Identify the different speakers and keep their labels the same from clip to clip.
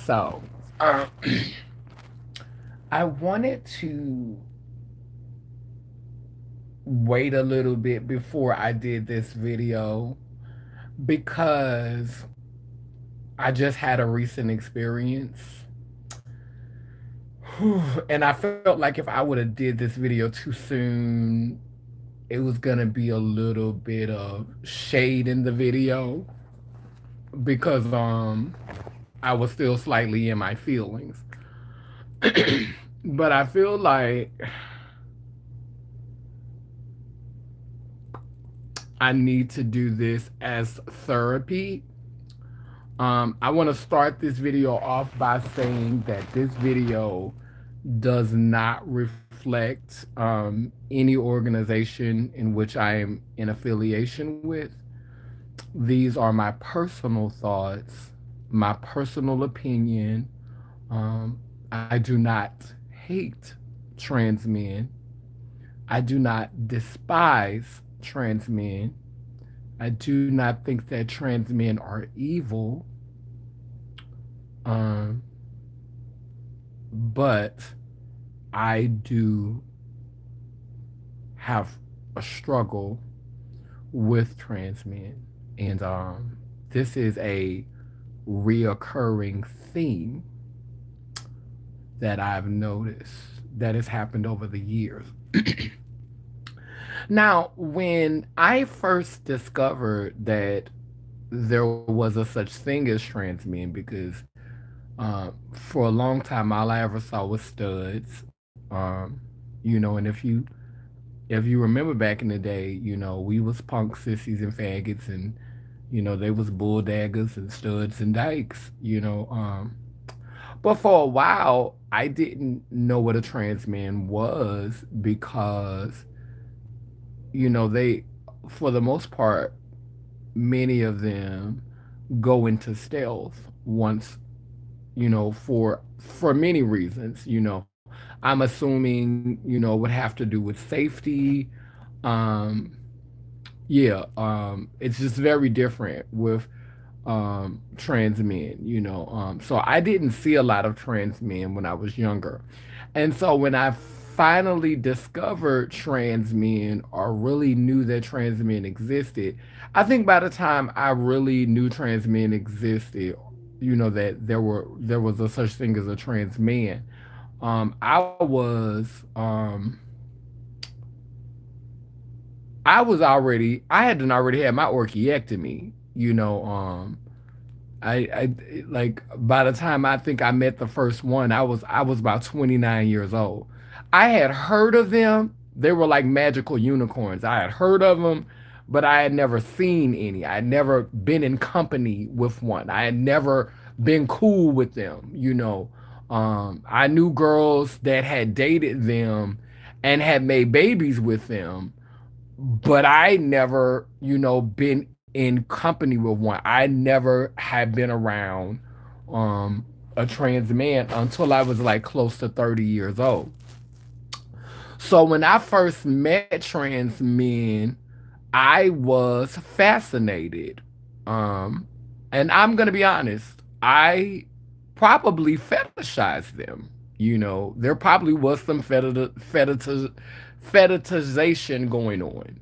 Speaker 1: So, uh, I wanted to wait a little bit before I did this video because I just had a recent experience. And I felt like if I would have did this video too soon, it was gonna be a little bit of shade in the video because I was still slightly in my feelings. But I feel like I need to do this as therapy. I want to start this video off by saying that this video does not reflect any organization in which I am in affiliation with. These are my personal thoughts, my personal opinion. I do not hate trans men. I do not despise trans men. I do not think that trans men are evil. Um, but I do have a struggle with trans men. And this is a reoccurring theme that I've noticed that has happened over the years. Now, when I first discovered that there was a such thing as trans men, because for a long time, all I ever saw was studs. Um, and if you remember back in the day, we was punk sissies and faggots, and they was bull daggers and studs and dykes. But for a while, I didn't know what a trans man was because they, for the most part, many of them go into stealth once, for many reasons. I'm assuming, would have to do with safety. Um, yeah, it's just very different with trans men, So I didn't see a lot of trans men when I was younger. And so when I finally discovered trans men or really knew that trans men existed, I think by the time I really knew trans men existed, that there was a such thing as a trans man. I was I had done already had my orchiectomy, I like by the time I think I met the first one, I was about 29 years old. I had heard of them. They were like magical unicorns. I had heard of them, but I had never seen any. I had never been in company with one. I had never been cool with them. I knew girls that had dated them and had made babies with them, but I never, been in company with one. I never had been around um a trans man until I was like close to 30 years old. So when I first met trans men, I was fascinated. Um and I'm going to be honest, I probably fetishized them. There probably was some fetishization going on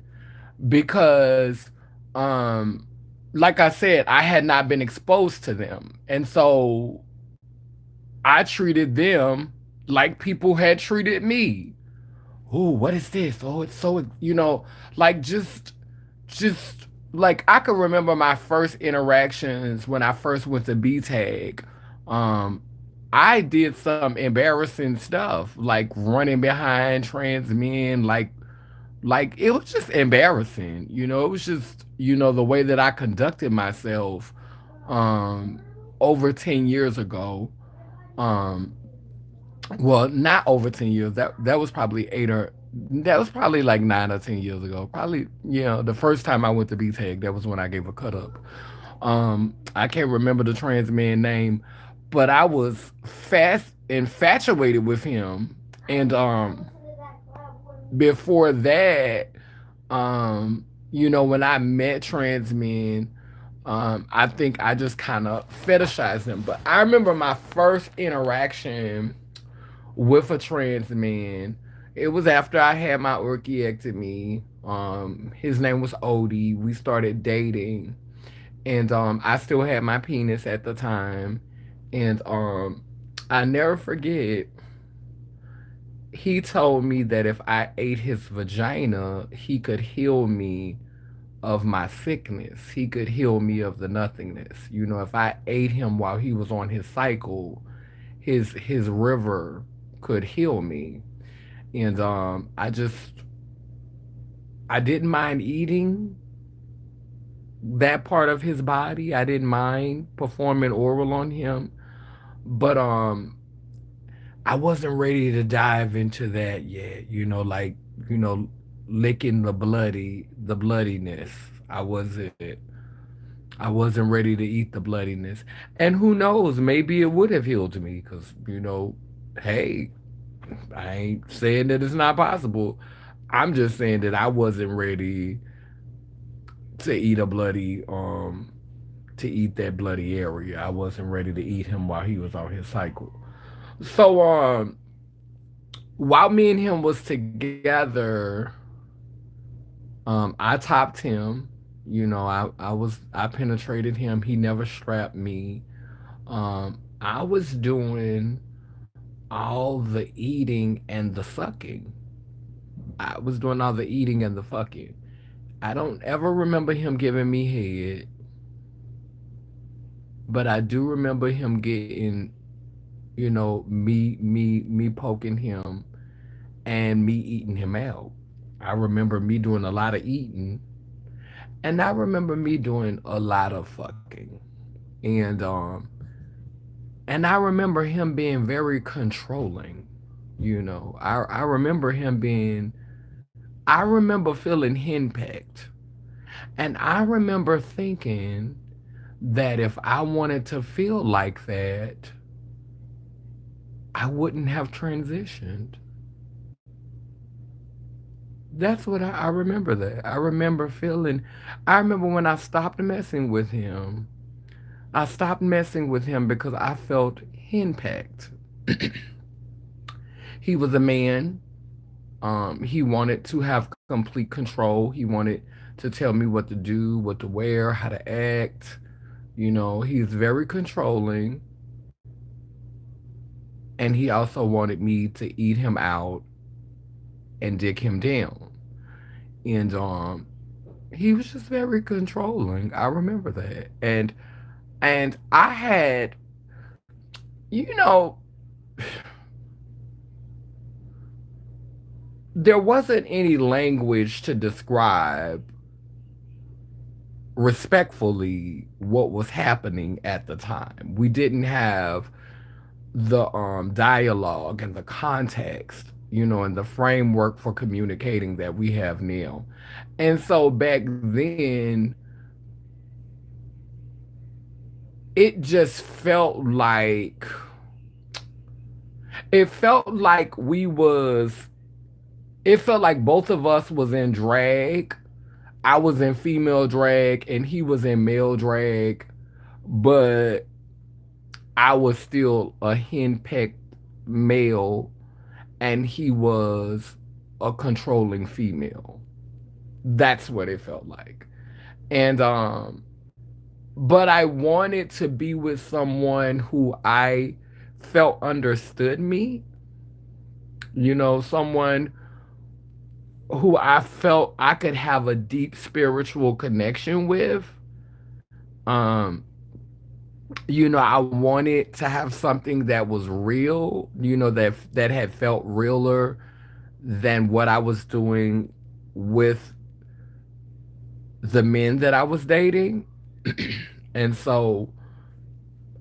Speaker 1: because um like I said, I had not been exposed to them. And so I treated them like people had treated me. Oh, what is this? Oh, it's so, like just like I could remember my first interactions when I first went to B Tag. Um I did some embarrassing stuff like running behind trans men, like it was just embarrassing. It was just, the way that I conducted myself um over 10 years ago. Um well, not over 10 years. That was probably that was probably like 9 or 10 years ago. Probably, the first time I went to B-Tech, that was when I gave a cut up. I can't remember the trans man name, but I was fast infatuated with him. And before that, when I met trans men, I think I just kind of fetishized him. But I remember my first interaction with a trans man. It was after I had my orchiectomy. His name was Odie. We started dating, and I still had my penis at the time, and I never forget. He told me that if I ate his vagina, he could heal me of my sickness. He could heal me of the nothingness. You know, if I ate him while he was on his cycle, his river could heal me. And I didn't mind eating that part of his body. I didn't mind performing oral on him, but I wasn't ready to dive into that yet. You know, licking the bloodiness. I wasn't. I wasn't ready to eat the bloodiness. And who knows, maybe it would have healed me because, hey, I ain't saying that it's not possible. I'm just saying that I wasn't ready to eat a bloody, to eat that bloody area. I wasn't ready to eat him while he was on his cycle. So, while me and him was together, I topped him. I penetrated him. He never strapped me. I was doing all the eating and the sucking. I was doing all the eating and the fucking. I don't ever remember him giving me head, but I do remember him getting, me poking him and me eating him out. I remember me doing a lot of eating, and I remember me doing a lot of fucking. And I remember him being very controlling. I remember him being I remember feeling henpecked. And I remember thinking that if I wanted to feel like that, I wouldn't have transitioned. That's what I remember that. I remember when I stopped messing with him. I stopped messing with him because I felt henpecked. He was a man. He wanted to have complete control. He wanted to tell me what to do, what to wear, how to act. He's very controlling. And he also wanted me to eat him out and dig him down. And he was just very controlling. I remember that. And I had, you know, there wasn't any language to describe respectfully what was happening at the time. We didn't have the dialogue and the context, and the framework for communicating that we have now. And so back then, it just it felt like we was it felt like both of us was in drag. I was in female drag and he was in male drag, but I was still a henpecked male and he was a controlling female. That's what it felt like. And but I wanted to be with someone who I felt understood me, someone who I felt I could have a deep spiritual connection with. Um I wanted to have something that was real, that had felt realer than what I was doing with the men that I was dating. And so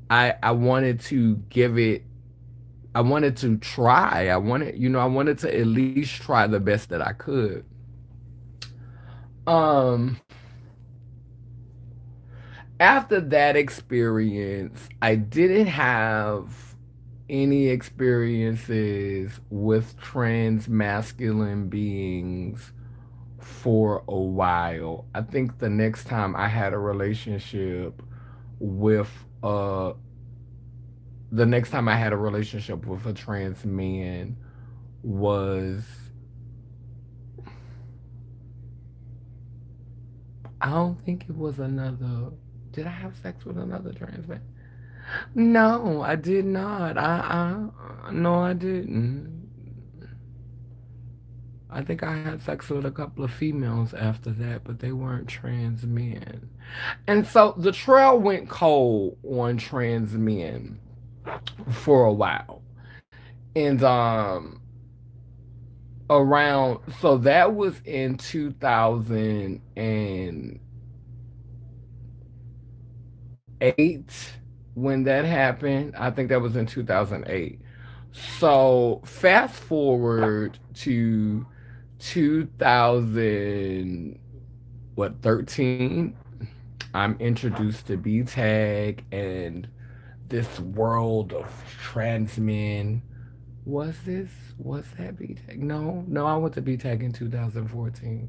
Speaker 1: I wanted to give it I wanted to try. I wanted to at least try the best that I could. Um After that experience, I didn't have any experiences with trans masculine beings for a while. I think the next time I had a relationship with the next time I had a relationship with a trans man was, I don't think it was another. Did I have sex with another trans man? No, I did not. No, I didn't. I think I had sex with a couple of females after that, but they weren't trans men. And so the trail went cold on trans men for a while. And around, so that was in 2008 when that happened. I think that was in 2008. So fast forward to 2000, what, 13. I'm introduced to B Tag and this world of trans men. Was that B Tag? No, no, I went to B Tag in 2014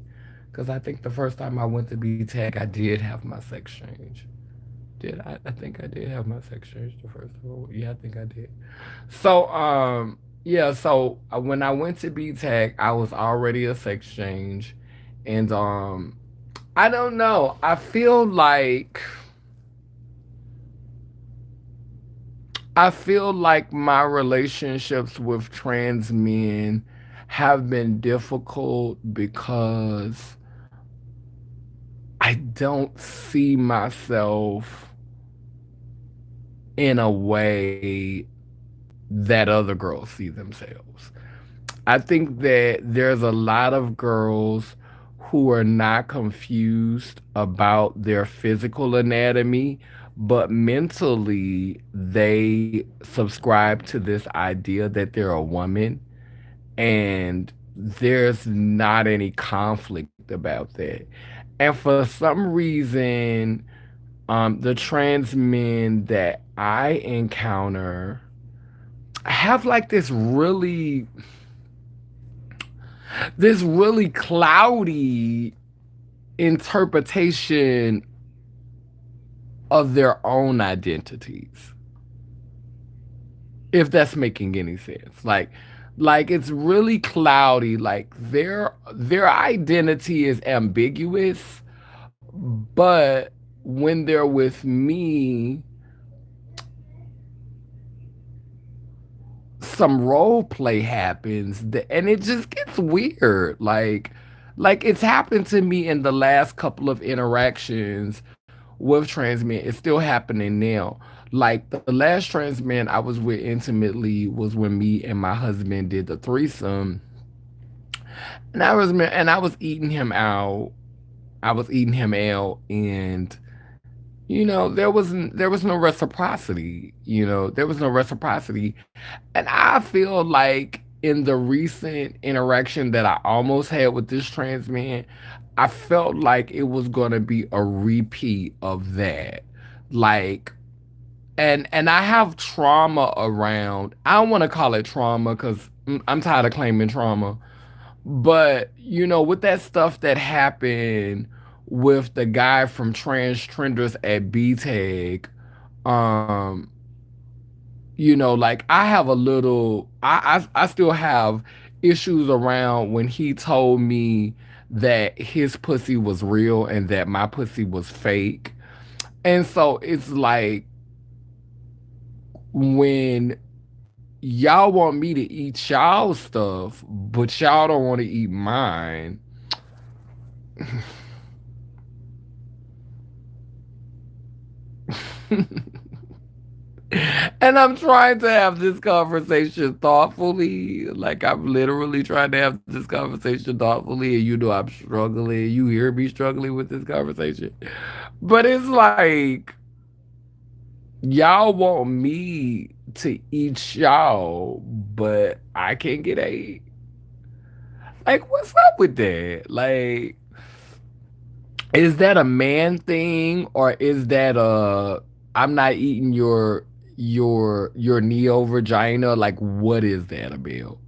Speaker 1: because I think the first time I went to B Tag, I did have my sex change. Did I? I think I did have my sex change the first time. Yeah, I think I did. So, yeah. So when I went to B Tag, I was already a sex change, and I don't know. I feel like my relationships with trans men have been difficult because I don't see myself in a way that other girls see themselves. I think that there's a lot of girls who are not confused about their physical anatomy, but mentally they subscribe to this idea that they're a woman, and there's not any conflict about that. And for some reason, the trans men that I encounter have like this really cloudy interpretation of their own identities, if that's making any sense. Like it's really cloudy. Like their identity is ambiguous, but when they're with me, some role play happens and it just gets weird. Like it's happened to me in the last couple of interactions with trans men. It's still happening now. Like the last trans man I was with intimately was when me and my husband did the threesome, and I was eating him out. I was eating him out, and there was no reciprocity. There was no reciprocity. And I feel like in the recent interaction that I almost had with this trans man, I felt like it was gonna be a repeat of that. Like, and I have trauma around. I don't want to call it trauma because I'm tired of claiming trauma. But with that stuff that happened with the guy from Trenders at BTAG, um, like I have a little, I still have issues around when he told me that his pussy was real and that my pussy was fake. And so it's like when y'all want me to eat y'all stuff, but y'all don't want to eat mine. And I'm trying to have this conversation thoughtfully. Like I'm literally trying to have this conversation thoughtfully, and I'm struggling. You hear me struggling with this conversation. But it's like y'all want me to eat y'all, but I can't get ate. Like, what's up with that? Like, is that a man thing, or is that a I'm not eating your neo vagina. Like, what is that about?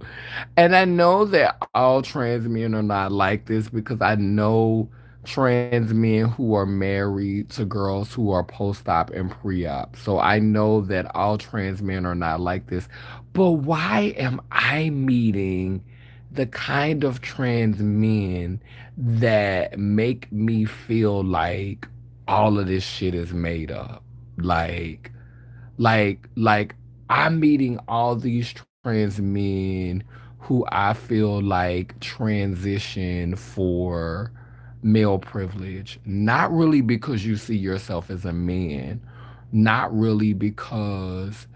Speaker 1: And I know that all trans men are not like this because I know trans men who are married to girls who are post-op and pre-op. So I know that all trans men are not like this. But why am I meeting the kind of trans men that make me feel like all of this shit is made up? Like, like I'm meeting all these trans men who I feel like transition for male privilege. Not really because you see yourself as a man, not really because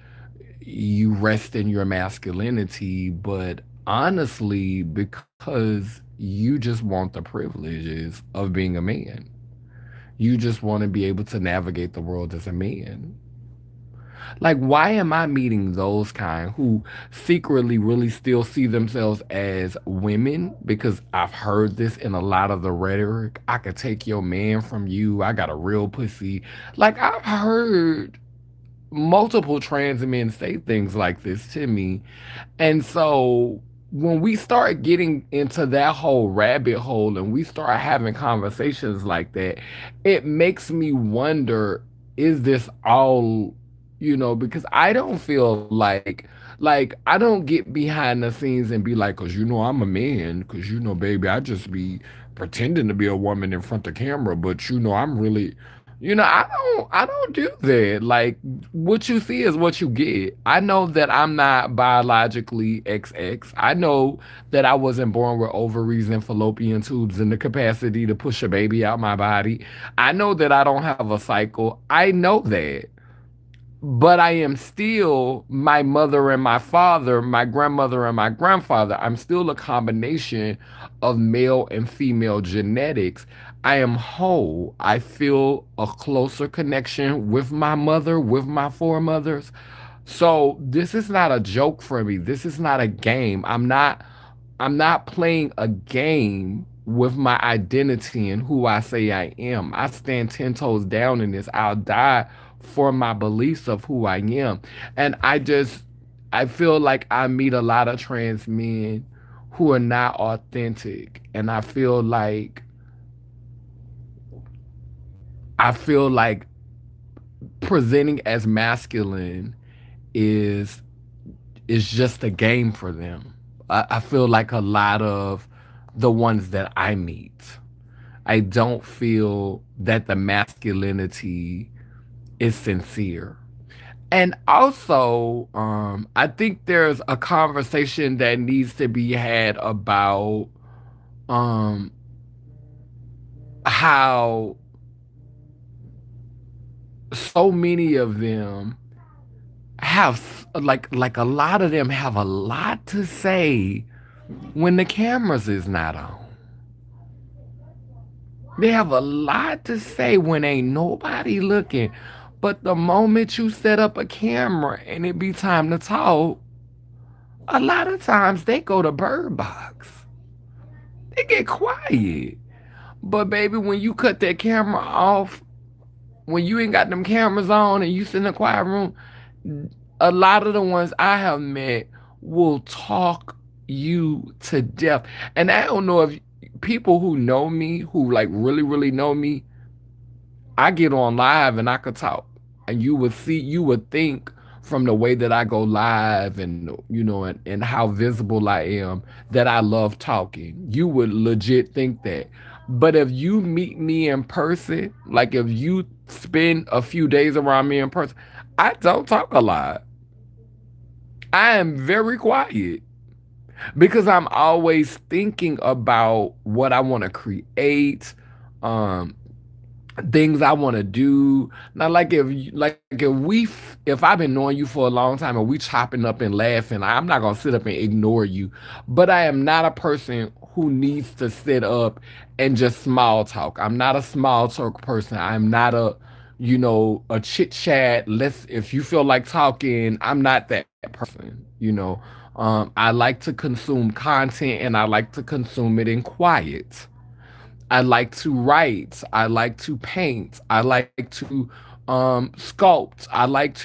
Speaker 1: you rest in your masculinity, but honestly because you just want the privileges of being a man. You just want to be able to navigate the world as a man. Like, why am I meeting those kind who secretly really still see themselves as women? Because I've heard this in a lot of the rhetoric. I could take your man from you. I got a real pussy. Like, I've heard multiple trans men say things like this to me. And so when we start getting into that whole rabbit hole and we start having conversations like that, it makes me wonder, is this all, because I don't feel like I don't get behind the scenes and be like, cause I'm a man, cause baby, I just be pretending to be a woman in front of camera, but I'm really, I don't do that. Like, what you see is what you get. I know that I'm not biologically XX. I know that I wasn't born with ovaries and fallopian tubes and the capacity to push a baby out my body. I know that I don't have a cycle. I know that. But I am still my mother and my father, my grandmother and my grandfather. I'm still a combination of male and female genetics. I am whole. I feel a closer connection with my mother, with my foremothers. So this is not a joke for me. This is not a game. I'm not playing a game with my identity and who I say I am. I stand 10 toes down in this. I'll die for my beliefs of who I am. And I feel like I meet a lot of trans men who are not authentic. And I feel like presenting as masculine is is just a game for them. I feel like a lot of the ones that I meet, I don't feel that the masculinity is sincere. And also, I think there's a conversation that needs to be had about um, how so many of them have like a lot of them have a lot to say when the cameras is not on. They have a lot to say when ain't nobody looking. But the moment you set up a camera and it be time to talk, a lot of times they go to bird box. They get quiet. But baby, when you cut that camera off, when you ain't got them cameras on and you sit in a quiet room, a lot of the ones I have met will talk you to death. And I don't know if people who know me, who like really, really know me, I get on live and I could talk. And you would think from the way that I go live and and how visible I am that I love talking. You would legit think that. But if you meet me in person, like if you spend a few days around me in person, I don't talk a lot. I am very quiet because I'm always thinking about what I want to create. Um, Things I want to do. Now, if I've been knowing you for a long time and we chopping up and laughing, I'm not gonna sit up and ignore you. But I am not a person who needs to sit up and just small talk. I'm not a small talk person. I'm not a chit chat. If you feel like talking, I'm not that person. I like to consume content and I like to consume it in quiet. I like to write. I like to paint. I like to sculpt. I like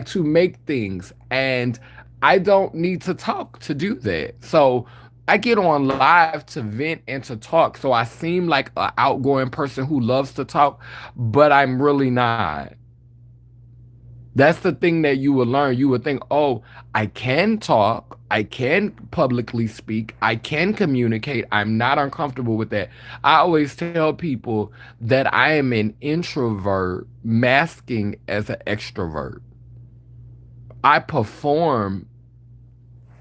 Speaker 1: to make things, and I don't need to talk to do that. So I get on live to vent and to talk. So I seem like an outgoing person who loves to talk, but I'm really not. That's the thing that you would learn. You would think, oh, I can talk, I can publicly speak, I can communicate. I'm not uncomfortable with that. I always tell people that I am an introvert masking as an extrovert. I perform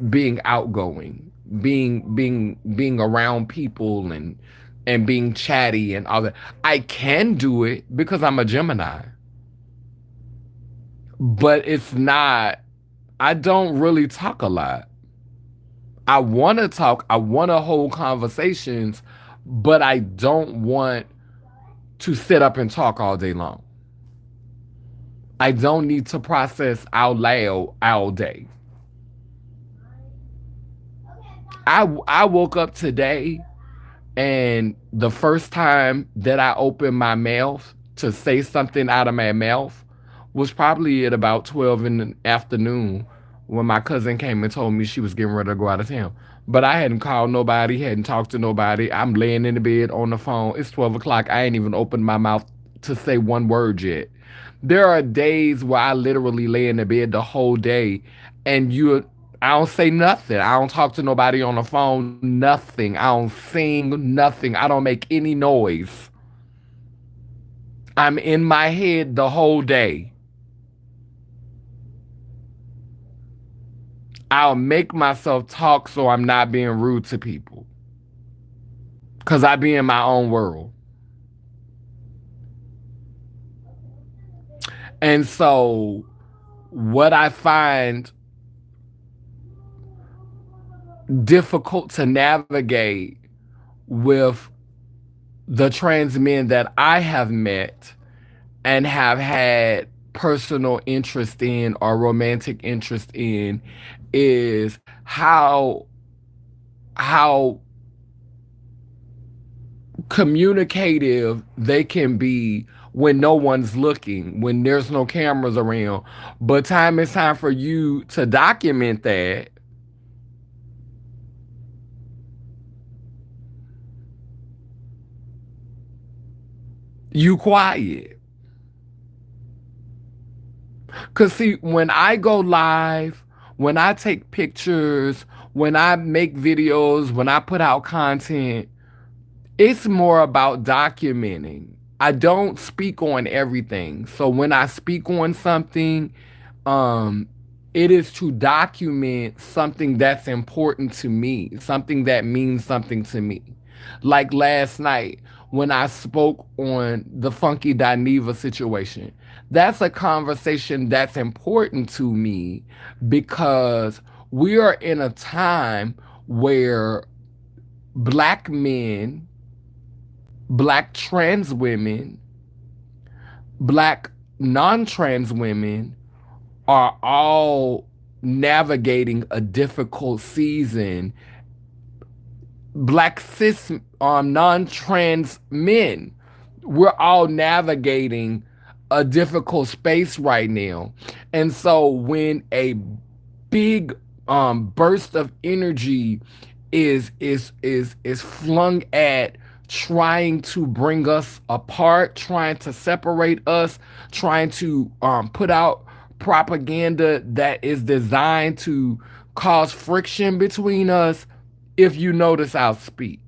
Speaker 1: being outgoing, being around people and being chatty and all that. I can do it because I'm a Gemini, but it's not. I don't really talk a lot. I want to talk, I want to hold conversations, but I don't want to sit up and talk all day long. I don't need to process out loud all day. I woke up today, and the first time that I opened my mouth to say something out of my mouth was probably at about 12 in the afternoon when my cousin came and told me she was getting ready to go out of town. But I hadn't called nobody, hadn't talked to nobody. I'm laying in the bed on the phone. It's 12 o'clock. I ain't even opened my mouth to say one word yet. There are days where I literally lay in the bed the whole day, and I don't say nothing. I don't talk to nobody on the phone, nothing. I don't sing, nothing. I don't make any noise. I'm in my head the whole day. I'll make myself talk so I'm not being rude to people. Because I be in my own world. And so, what I find difficult to navigate with the trans men that I have met and have had personal interest in or romantic interest in is how communicative they can be when no one's looking, when there's no cameras around. But time is time for you to document that. You quiet. Cause see, when I go live, when I take pictures, when I make videos, when I put out content, it's more about documenting. I don't speak on everything. So when I speak on something, um, it is to document something that's important to me, something that means something to me. Like last night when I spoke on the Funky Dineva situation, that's a conversation that's important to me because we are in a time where black men, black trans women, black non trans women are all navigating a difficult season. Black cis non-trans men, we're all navigating a difficult space right now. And so when a big burst of energy is flung at trying to bring us apart, trying to separate us, trying to put out propaganda that is designed to cause friction between us. If you notice, I'll speak.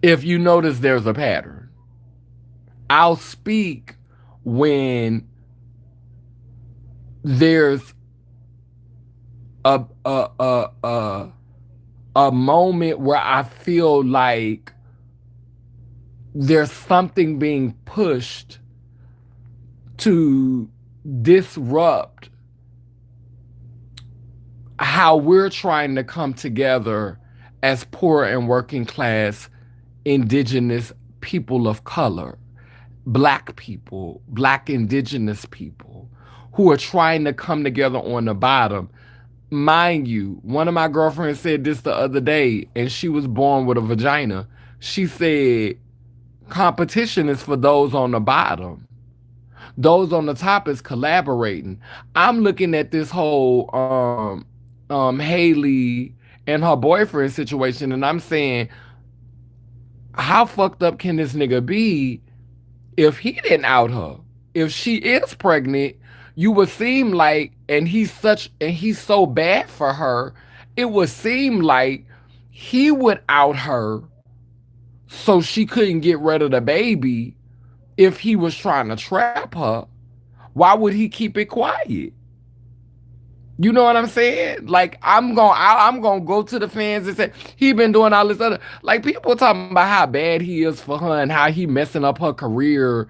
Speaker 1: If you notice, there's a pattern. I'll speak when there's a moment where I feel like there's something being pushed to disrupt how we're trying to come together as poor and working class indigenous people of color, black people, black indigenous people who are trying to come together on the bottom. Mind you, one of my girlfriends said this the other day, and she was born with a vagina. She said, Competition is for those on the bottom. Those on the top is collaborating. I'm looking at this whole Haley and her boyfriend situation, and I'm saying, how fucked up can this nigga be if he didn't out her? If she is pregnant, you would seem like, and he's so bad for her, it would seem like he would out her so she couldn't get rid of the baby if he was trying to trap her. Why would he keep it quiet? You know what I'm saying? Like I'm gonna go to the fans and say he been doing all this other, like, people talking about how bad he is for her and how he messing up her career.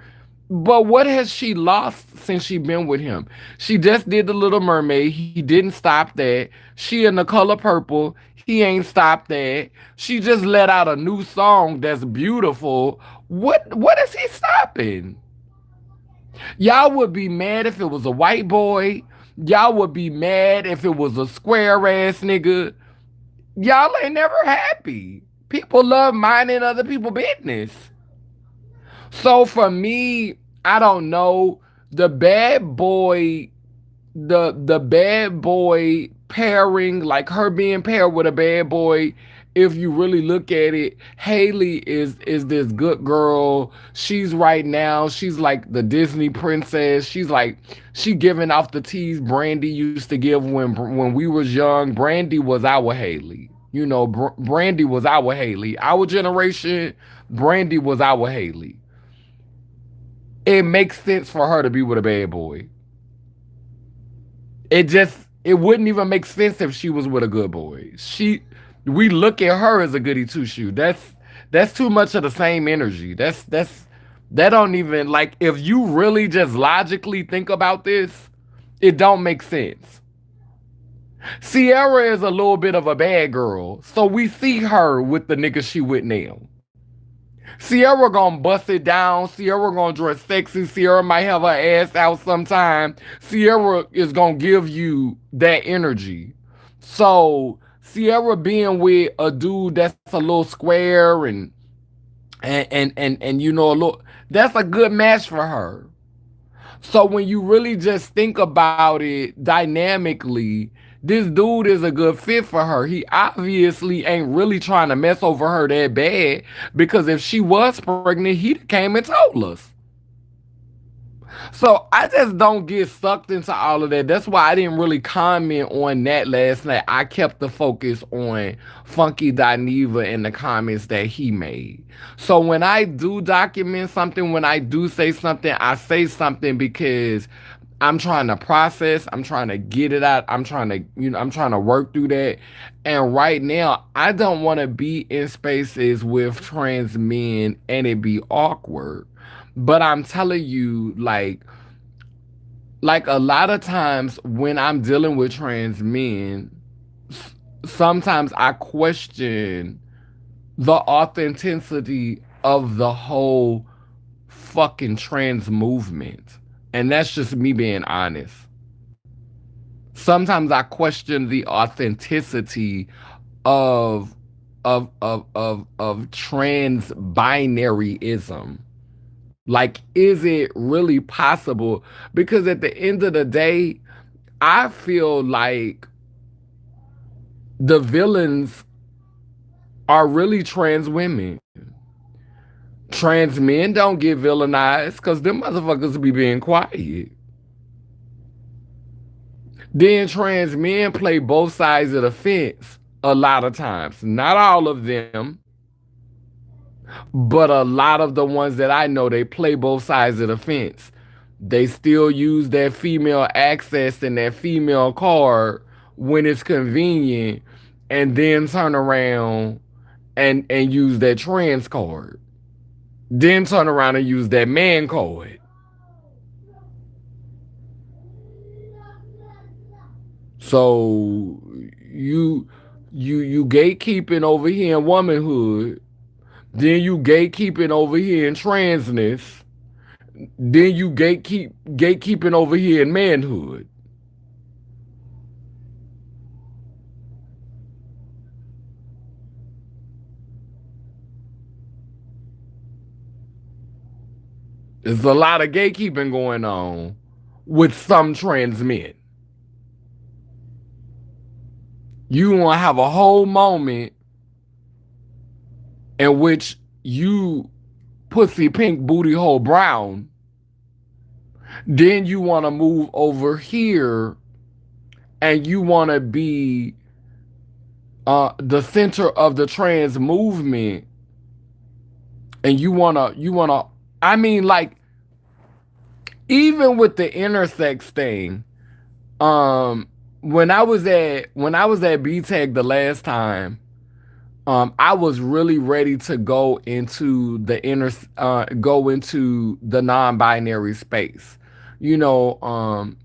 Speaker 1: But what has she lost since she been with him? She just did the Little Mermaid. He didn't stop that. She in the Color Purple. He ain't stopped that. She just let out a new song that's beautiful. What is he stopping? Y'all would be mad if it was a white boy. Y'all would be mad if it was a square ass nigga. Y'all ain't never happy. People love minding other people's business. So for me, I don't know. The bad boy, the bad boy pairing, like her being paired with a bad boy. If you really look at it, Haley is this good girl. She's right now. She's like the Disney princess. She's like she giving off the tease Brandy used to give when we was young. Brandy was our Haley. You know, Brandy was our Haley. Our generation, Brandy was our Haley. It makes sense for her to be with a bad boy. It wouldn't even make sense if she was with a good boy. We look at her as a goody two shoe. That's too much of the same energy. That don't even, like, if you really just logically think about this, it don't make sense. Sierra is a little bit of a bad girl, so we see her with the nigga she with now. Sierra gonna bust it down. Sierra gonna dress sexy. Sierra might have her ass out sometime. Sierra is gonna give you that energy. So Sierra being with a dude that's a little square and you know, a little, that's a good match for her. So when you really just think about it dynamically, this dude is a good fit for her. He obviously ain't really trying to mess over her that bad, because if she was pregnant, he came and told us. So I just don't get sucked into all of that. That's why I didn't really comment on that last night. I kept the focus on Funky Dineva and the comments that he made. So when I do document something, when I do say something, I say something because I'm trying to process, I'm trying to get it out, I'm trying to, I'm trying to work through that. And right now, I don't want to be in spaces with trans men and it be awkward. But I'm telling you, like a lot of times when I'm dealing with trans men, sometimes I question the authenticity of the whole fucking trans movement. And that's just me being honest. Sometimes I question the authenticity of of trans binaryism. Like, is it really possible? Because at the end of the day, I feel like the villains are really trans women. Trans men don't get villainized because them motherfuckers be being quiet. Then trans men play both sides of the fence a lot of times. Not all of them, but a lot of the ones that I know, they play both sides of the fence. They still use that female access and that female card when it's convenient, and then turn around and use that trans card. Then turn around and use that man card. So you gatekeeping over here in womanhood, then you gatekeeping over here in transness, then you gatekeeping over here in manhood. There's a lot of gatekeeping going on with some trans men. You want to have a whole moment in which you pussy pink booty hole brown, then you want to move over here and you want to be the center of the trans movement, and you wanna. I mean, like, even with the intersex thing, um, when I was at BTEC the last time, I was really ready to go into the non-binary space. You know,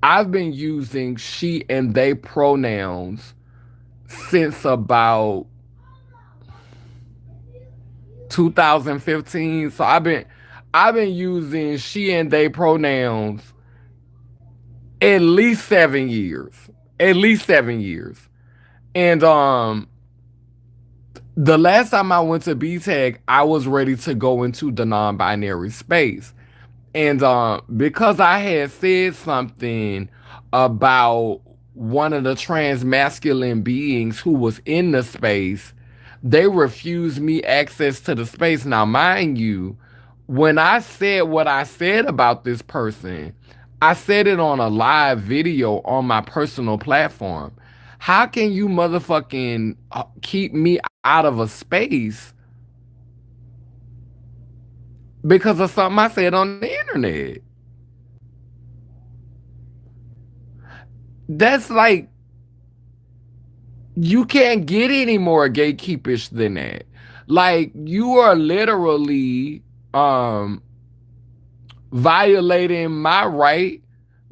Speaker 1: I've been using she and they pronouns since about 2015. So I've been using she and they pronouns at least 7 years. At least 7 years. And the last time I went to BTEC, I was ready to go into the non-binary space. And because I had said something about one of the trans masculine beings who was in the space, they refused me access to the space. Now, mind you, when I said what I said about this person, I said it on a live video on my personal platform. How can you motherfucking keep me out of a space because of something I said on the internet? That's like, you can't get any more gatekeepish than that. Like, you are literally um violating my right,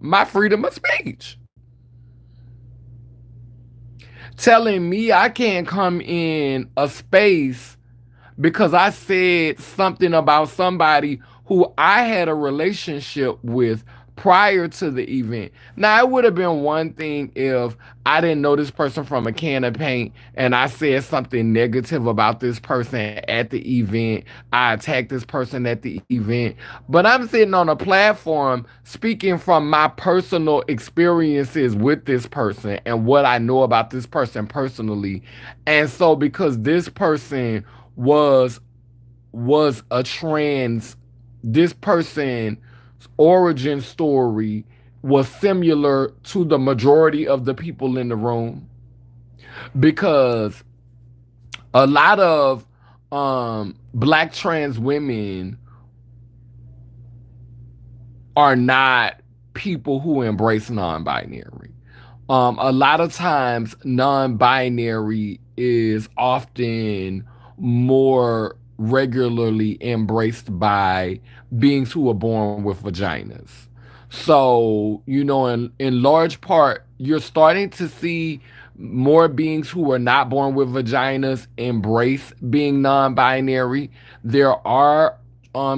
Speaker 1: my freedom of speech. Telling me I can't come in a space because I said something about somebody who I had a relationship with prior to the event. Now, it would have been one thing if I didn't know this person from a can of paint and I said something negative about this person at the event. I attacked this person at the event. But I'm sitting on a platform speaking from my personal experiences with this person and what I know about this person personally. And so, because this person was was a trans this person's origin story was similar to the majority of the people in the room, because a lot of black trans women are not people who embrace non-binary. A lot of times, non-binary is often more regularly embraced by beings who are born with vaginas. So, in large part, you're starting to see more beings who are not born with vaginas embrace being non-binary. There are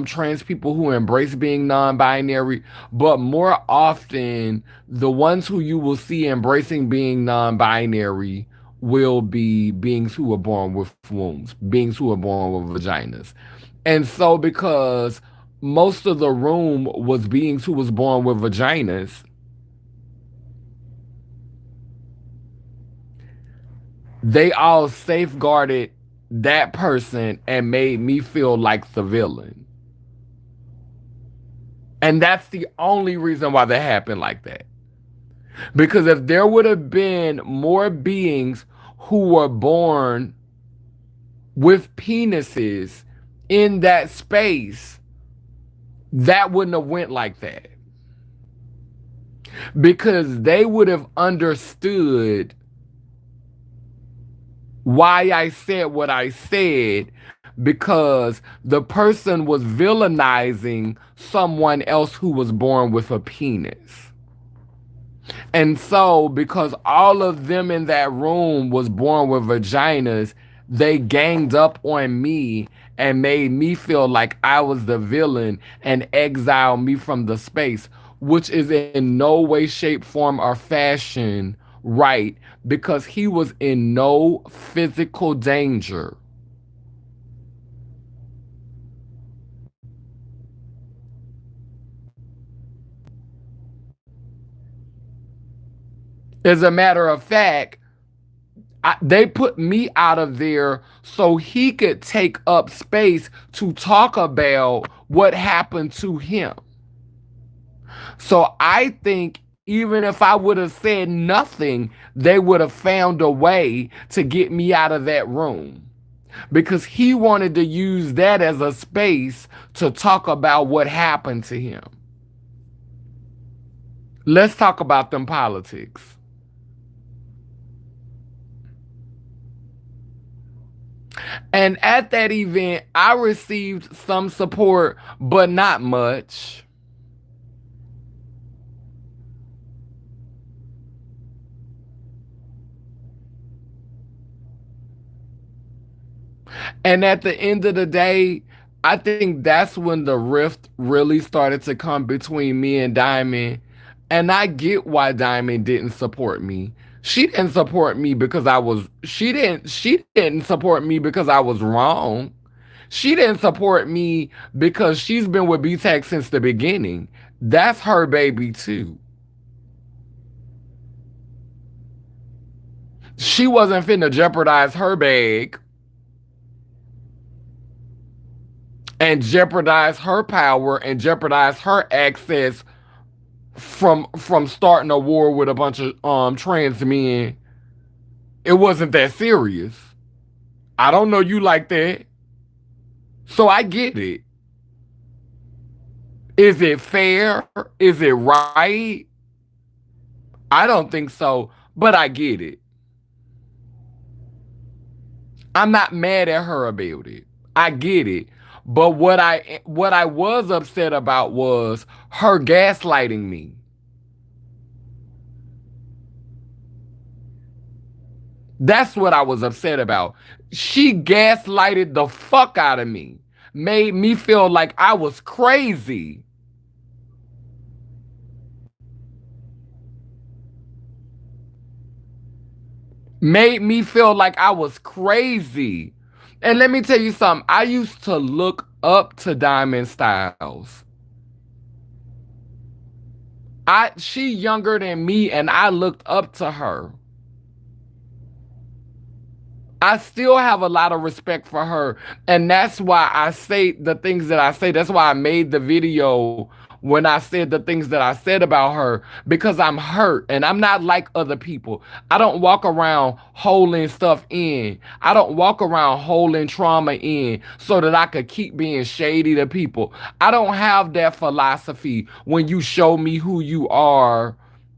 Speaker 1: trans people who embrace being non-binary, but more often the ones who you will see embracing being non-binary will be beings who are born with wombs, beings who are born with vaginas. And so, because most of the room was beings who was born with vaginas, they all safeguarded that person and made me feel like the villain. And that's the only reason why that happened like that. Because if there would have been more beings who were born with penises in that space, that wouldn't have went like that. Because they would have understood why I said what I said, because the person was villainizing someone else who was born with a penis. And so, because all of them in that room was born with vaginas, they ganged up on me and made me feel like I was the villain and exiled me from the space, which is in no way, shape, form, or fashion right, because he was in no physical danger. As a matter of fact, they put me out of there so he could take up space to talk about what happened to him. So I think even if I would have said nothing, they would have found a way to get me out of that room because he wanted to use that as a space to talk about what happened to him. Let's talk about them politics. And at that event, I received some support, but not much. And at the end of the day, I think that's when the rift really started to come between me and Diamond. And I get why Diamond didn't support me. She didn't support me because she didn't support me because I was wrong. She didn't support me because she's been with B-Tech since the beginning. That's her baby too. She wasn't finna jeopardize her bag and jeopardize her power and jeopardize her access from starting a war with a bunch of trans men. It wasn't that serious. I don't know you like that. So I get it. Is it fair? Is it right? I don't think so, but I get it. I'm not mad at her about it. I get it. But what I was upset about was her gaslighting me. That's what I was upset about. She gaslighted the fuck out of me. Made me feel like I was crazy. Made me feel like I was crazy. And let me tell you something. I used to look up to Diamond Styles. She younger than me and I looked up to her. I still have a lot of respect for her. And that's why I say the things that I say. That's why I made the video when I said the things that I said about her because I'm hurt and I'm not like other people. I don't walk around holding stuff in. I don't walk around holding trauma in so that I could keep being shady to people. I don't have that philosophy when you show me who you are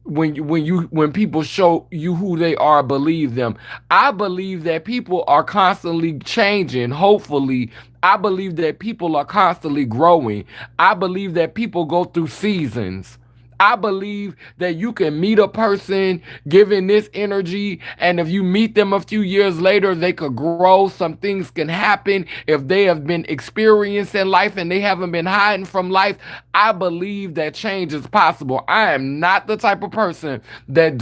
Speaker 1: when people show you who they are, believe them. I believe that people are constantly changing. Hopefully, I believe that people are constantly growing. I believe that people go through seasons. I believe that you can meet a person given this energy, and if you meet them a few years later, they could grow. Some things can happen if they have been experiencing life and they haven't been hiding from life. I believe that change is possible. I am not the type of person that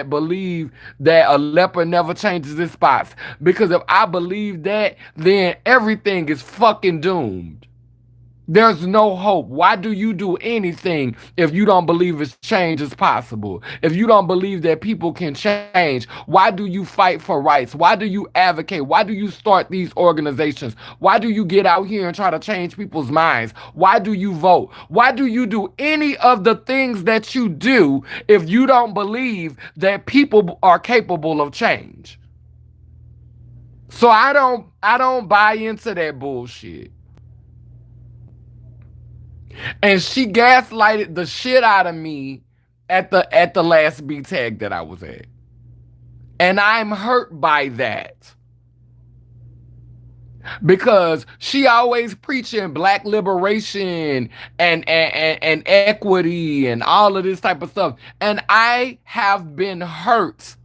Speaker 1: believe that a leopard never changes its spots. Because if I believe that, then everything is fucking doomed. There's no hope. Why do you do anything if you don't believe it's change is possible? If you don't believe that people can change, why do you fight for rights? Why do you advocate? Why do you start these organizations? Why do you get out here and try to change people's minds? Why do you vote? Why do you do any of the things that you do if you don't believe that people are capable of change? So I don't buy into that bullshit. And she gaslighted the shit out of me at the last B tag that I was at. And I'm hurt by that. Because she always preaching black liberation and equity and all of this type of stuff. And I have been hurt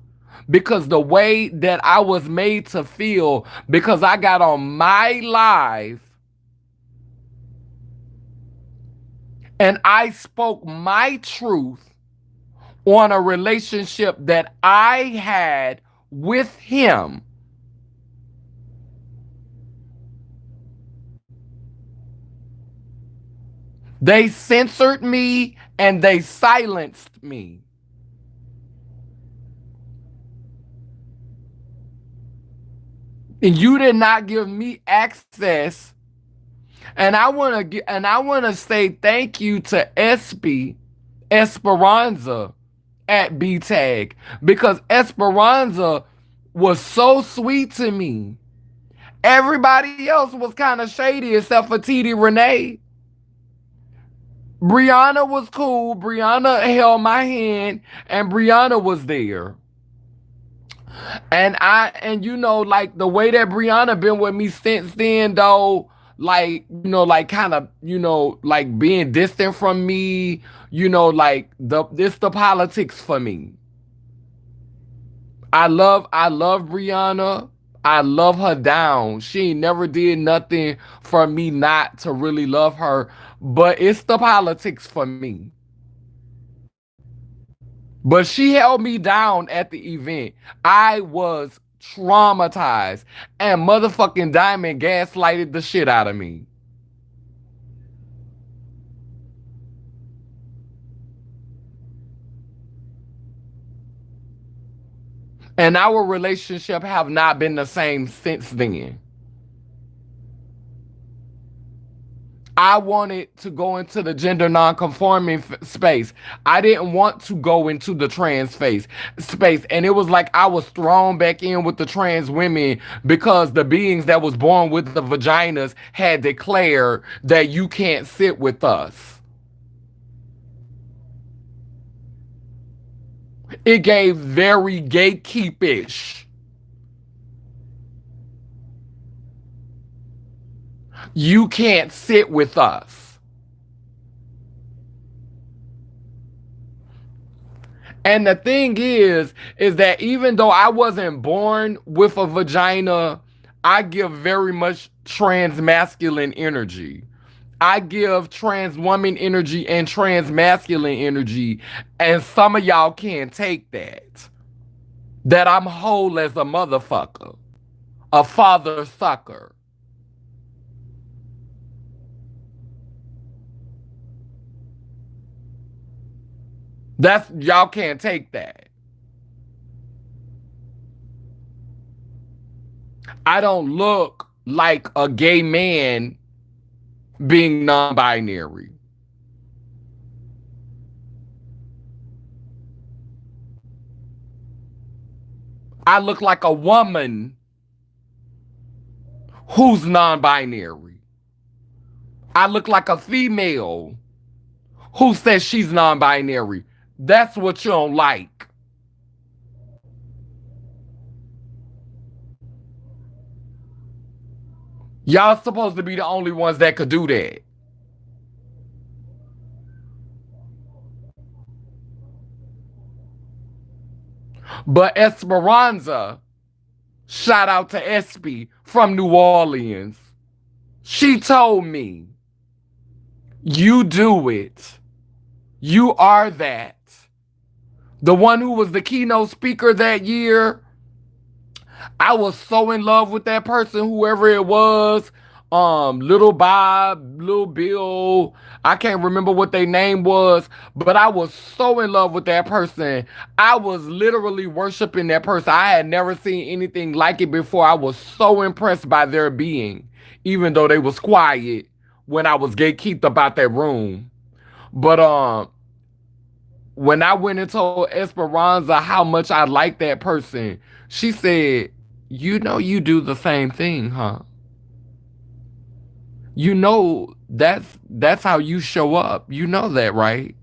Speaker 1: because the way that I was made to feel because I got on my live and I spoke my truth on a relationship that I had with him. They censored me and they silenced me. And you did not give me access. And I want to say thank you to SB Esperanza at B Tag, because Esperanza was so sweet to me. Everybody else was kind of shady except for TD Renee. Brianna was cool. Brianna held my hand, and Brianna was there. And you know, like the way that Brianna been with me since then, though, like, you know, like kind of, you know, like being distant from me, you know, like the politics for me. I love Brianna. I love her down. She ain't never did nothing for me not to really love her, but it's the politics for me. But she held me down at the event. I was traumatized, and motherfucking Diamond gaslighted the shit out of me. And our relationship have not been the same since then. I wanted to go into the gender non-conforming space. I didn't want to go into the trans space. And it was like I was thrown back in with the trans women because the beings that was born with the vaginas had declared that you can't sit with us. It gave very gatekeepish. You can't sit with us. And the thing is that even though I wasn't born with a vagina, I give very much trans masculine energy. I give trans woman energy and trans masculine energy, and some of y'all can't take that. That I'm whole as a motherfucker, a father sucker. That's y'all can't take that. I don't look like a gay man being non-binary. I look like a woman who's non-binary. I look like a female who says she's non-binary. That's what you don't like. Y'all supposed to be the only ones that could do that. But Esperanza, shout out to Espy from New Orleans. She told me, you do it. You are that. The one who was the keynote speaker that year, I was so in love with that person, whoever it was. Little Bob, Little Bill, I can't remember what their name was, but I was so in love with that person. I was literally worshiping that person. I had never seen anything like it before. I was so impressed by their being, even though they was quiet when I was gatekeeped about that room. But when I went and told Esperanza how much I liked that person, she said, "You know, you do the same thing, huh? You know that's how you show up. You know that, right?"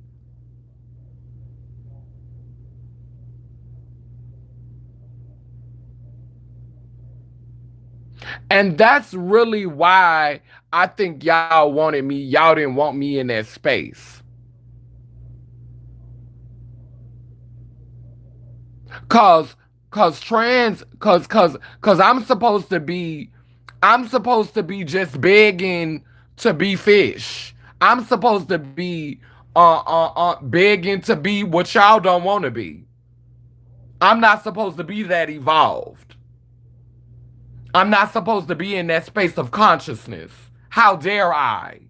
Speaker 1: And that's really why I think y'all wanted me. Y'all didn't want me in that space. Cause cause I'm supposed to be just begging to be fish. I'm supposed to be begging to be what y'all don't want to be. I'm not supposed to be that evolved. I'm not supposed to be in that space of consciousness. How dare I?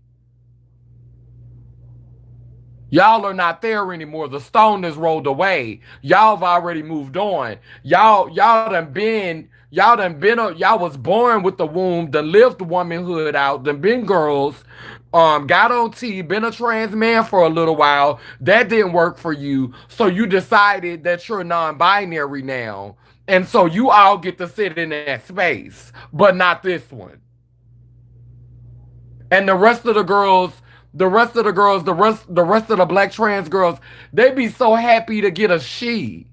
Speaker 1: Y'all are not there anymore. The stone is rolled away. Y'all have already moved on. Y'all done been Y'all was born with the womb, done lived womanhood out, done been girls, got OT, been a trans man for a little while. That didn't work for you. So you decided that you're non-binary now. And so you all get to sit in that space, but not this one. And the rest of the girls, the rest of the black trans girls, they be so happy to get a she.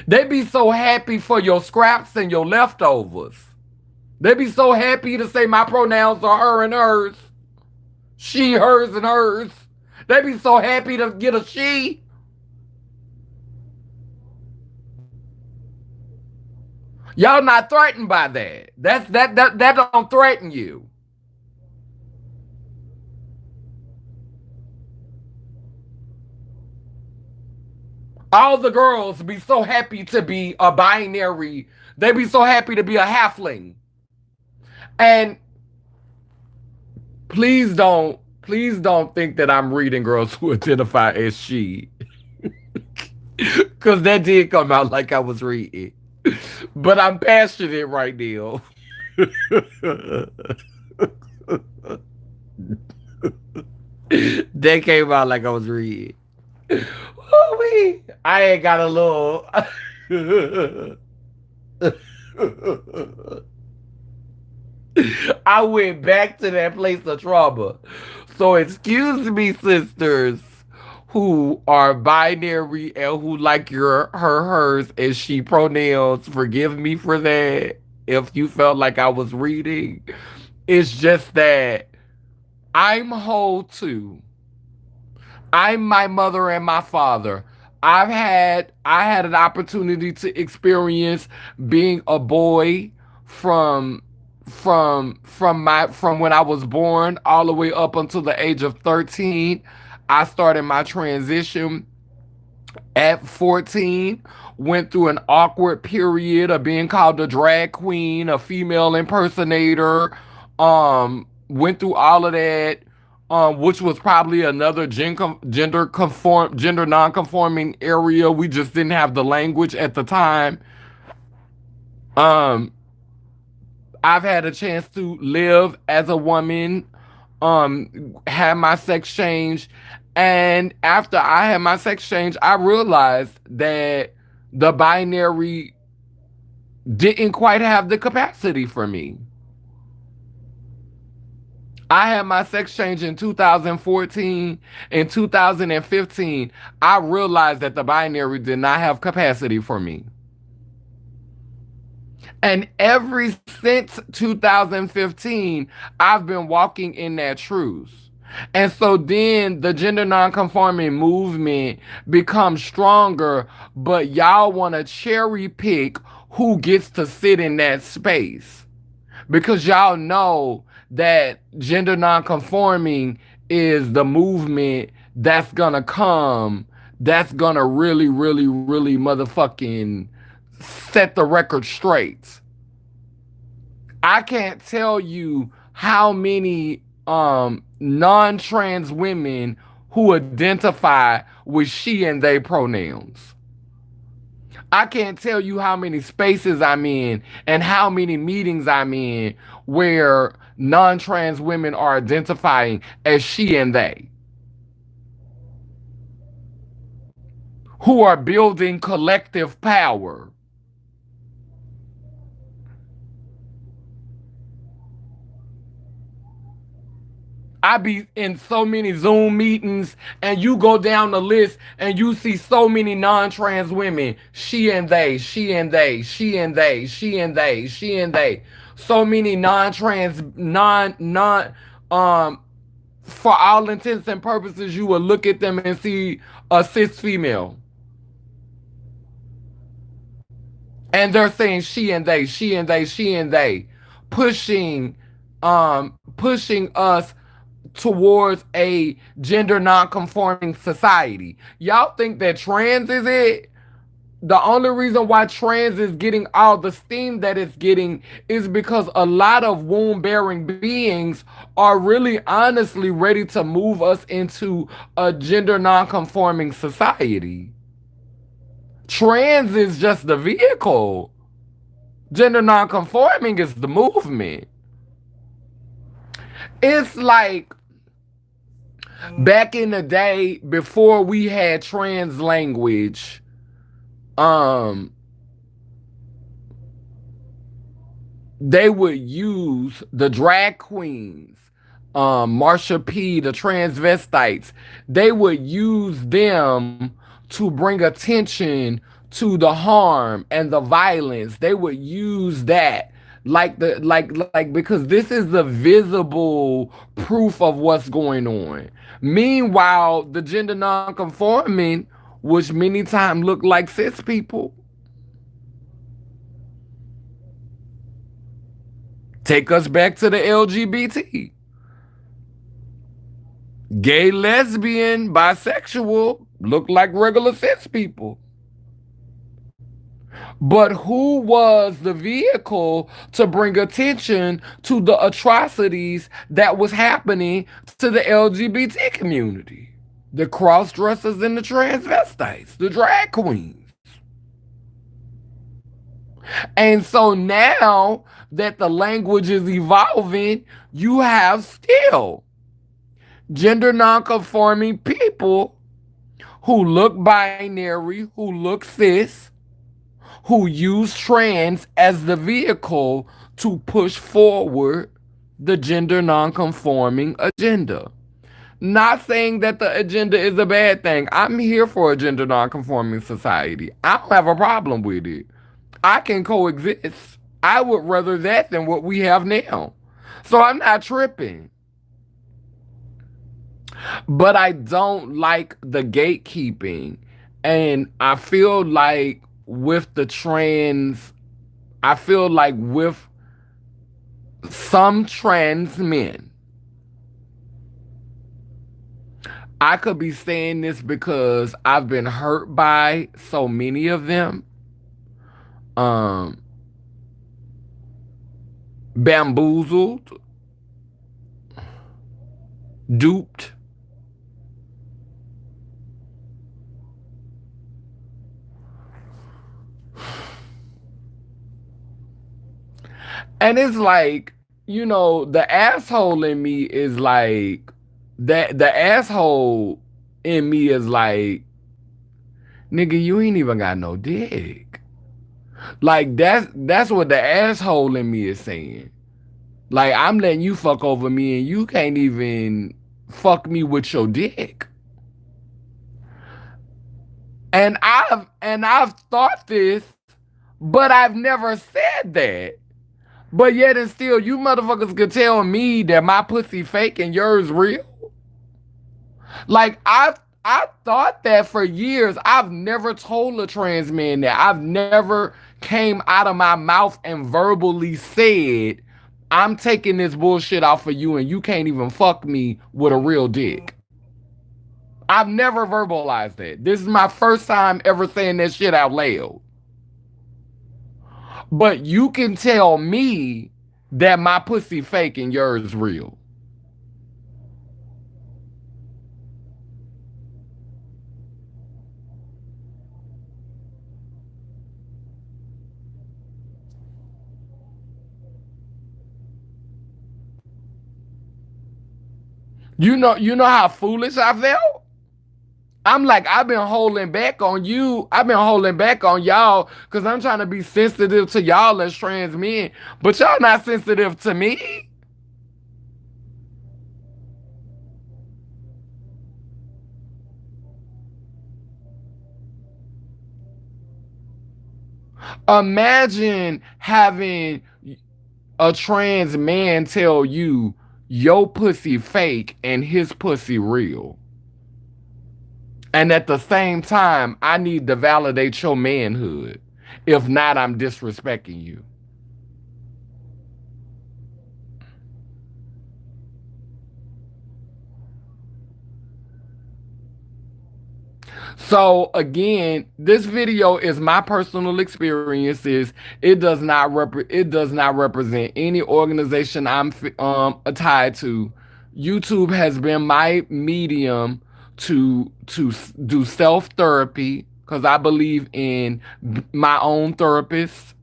Speaker 1: They be so happy for your scraps and your leftovers. They be so happy to say my pronouns are her and hers, she, hers, and hers. They be so happy to get a she. Y'all not threatened by that. That don't threaten you. All the girls be so happy to be a binary. They be so happy to be a halfling. And please don't think that I'm reading girls who identify as she. Cause that did come out like I was reading. But I'm passionate right now. That came out like I was reading. Ooh-wee. I ain't got a little. I went back to that place of trauma. So excuse me, sisters who are binary and who like your her, hers, and she pronouns. Forgive me for that. If you felt like I was reading, it's just that I'm whole too. I'm my mother and my father. I had an opportunity to experience being a boy from from when I was born all the way up until the age of 13. I started my transition at 14, went through an awkward period of being called a drag queen, a female impersonator, went through all of that, which was probably another gender non-conforming area. We just didn't have the language at the time. Um, I've had a chance to live as a woman, have my sex change, and after I had my sex change, I realized that the binary didn't quite have the capacity for me. I had my sex change in 2014. In 2015, I realized that the binary did not have capacity for me. And ever since 2015, I've been walking in that truth. And so then the gender nonconforming movement becomes stronger, but y'all want to cherry pick who gets to sit in that space. Because y'all know that gender nonconforming is the movement that's gonna come, that's gonna really, really, really motherfucking set the record straight. I can't tell you how many non-trans women who identify with she and they pronouns. I can't tell you how many spaces I'm in and how many meetings I'm in where non-trans women are identifying as she and they, who are building collective power. I be in so many Zoom meetings, and you go down the list and you see so many non-trans women. She and they, she and they, she and they, she and they, she and they. So many non-trans, um, for all intents and purposes, you will look at them and see a cis female. And they're saying she and they, she and they, she and they, pushing, pushing us towards a gender non-conforming society. Y'all think that trans is it? The only reason why trans is getting all the steam that it's getting is because a lot of womb bearing beings are really honestly ready to move us into a gender non-conforming society. Trans is just the vehicle. Gender nonconforming is the movement. It's like back in the day before we had trans language, um, they would use the drag queens, Marsha P, the transvestites, they would use them to bring attention to the harm and the violence. They would use that like because this is the visible proof of what's going on. Meanwhile, the gender nonconforming, which many times look like cis people, take us back to the LGBT. Gay, lesbian, bisexual look like regular cis people. But who was the vehicle to bring attention to the atrocities that was happening to the LGBT community? The cross dressers and the transvestites, the drag queens. And so now that the language is evolving, you have still gender nonconforming people who look binary, who look cis, who use trans as the vehicle to push forward the gender nonconforming agenda. Not saying that the agenda is a bad thing. I'm here for a gender nonconforming society. I don't have a problem with it. I can coexist. I would rather that than what we have now. So I'm not tripping. But I don't like the gatekeeping. And I feel like with the trans, I feel like with some trans men, I could be saying this because I've been hurt by so many of them, um, bamboozled, duped. And it's like, the asshole in me is like that the asshole in me is like, nigga, you ain't even got no dick. Like that's what the asshole in me is saying. Like I'm letting you fuck over me and you can't even fuck me with your dick. And I've thought this, but I've never said that. But yet and still, you motherfuckers could tell me that my pussy fake and yours real. Like I thought that for years. I've never told a trans man that. I've never came out of my mouth and verbally said, I'm taking this bullshit off of you and you can't even fuck me with a real dick. I've never verbalized that. This is my first time ever saying that shit out loud. But you can tell me that my pussy fake and yours real. You know how foolish I felt? I'm like, I've been holding back on you. I've been holding back on y'all because I'm trying to be sensitive to y'all as trans men. But y'all not sensitive to me. Imagine having a trans man tell you your pussy fake and his pussy real. And at the same time, I need to validate your manhood. If not, I'm disrespecting you. So again, this video is my personal experiences. It does not represent any organization I'm tied to. YouTube has been my medium to do self therapy because I believe in my own therapist.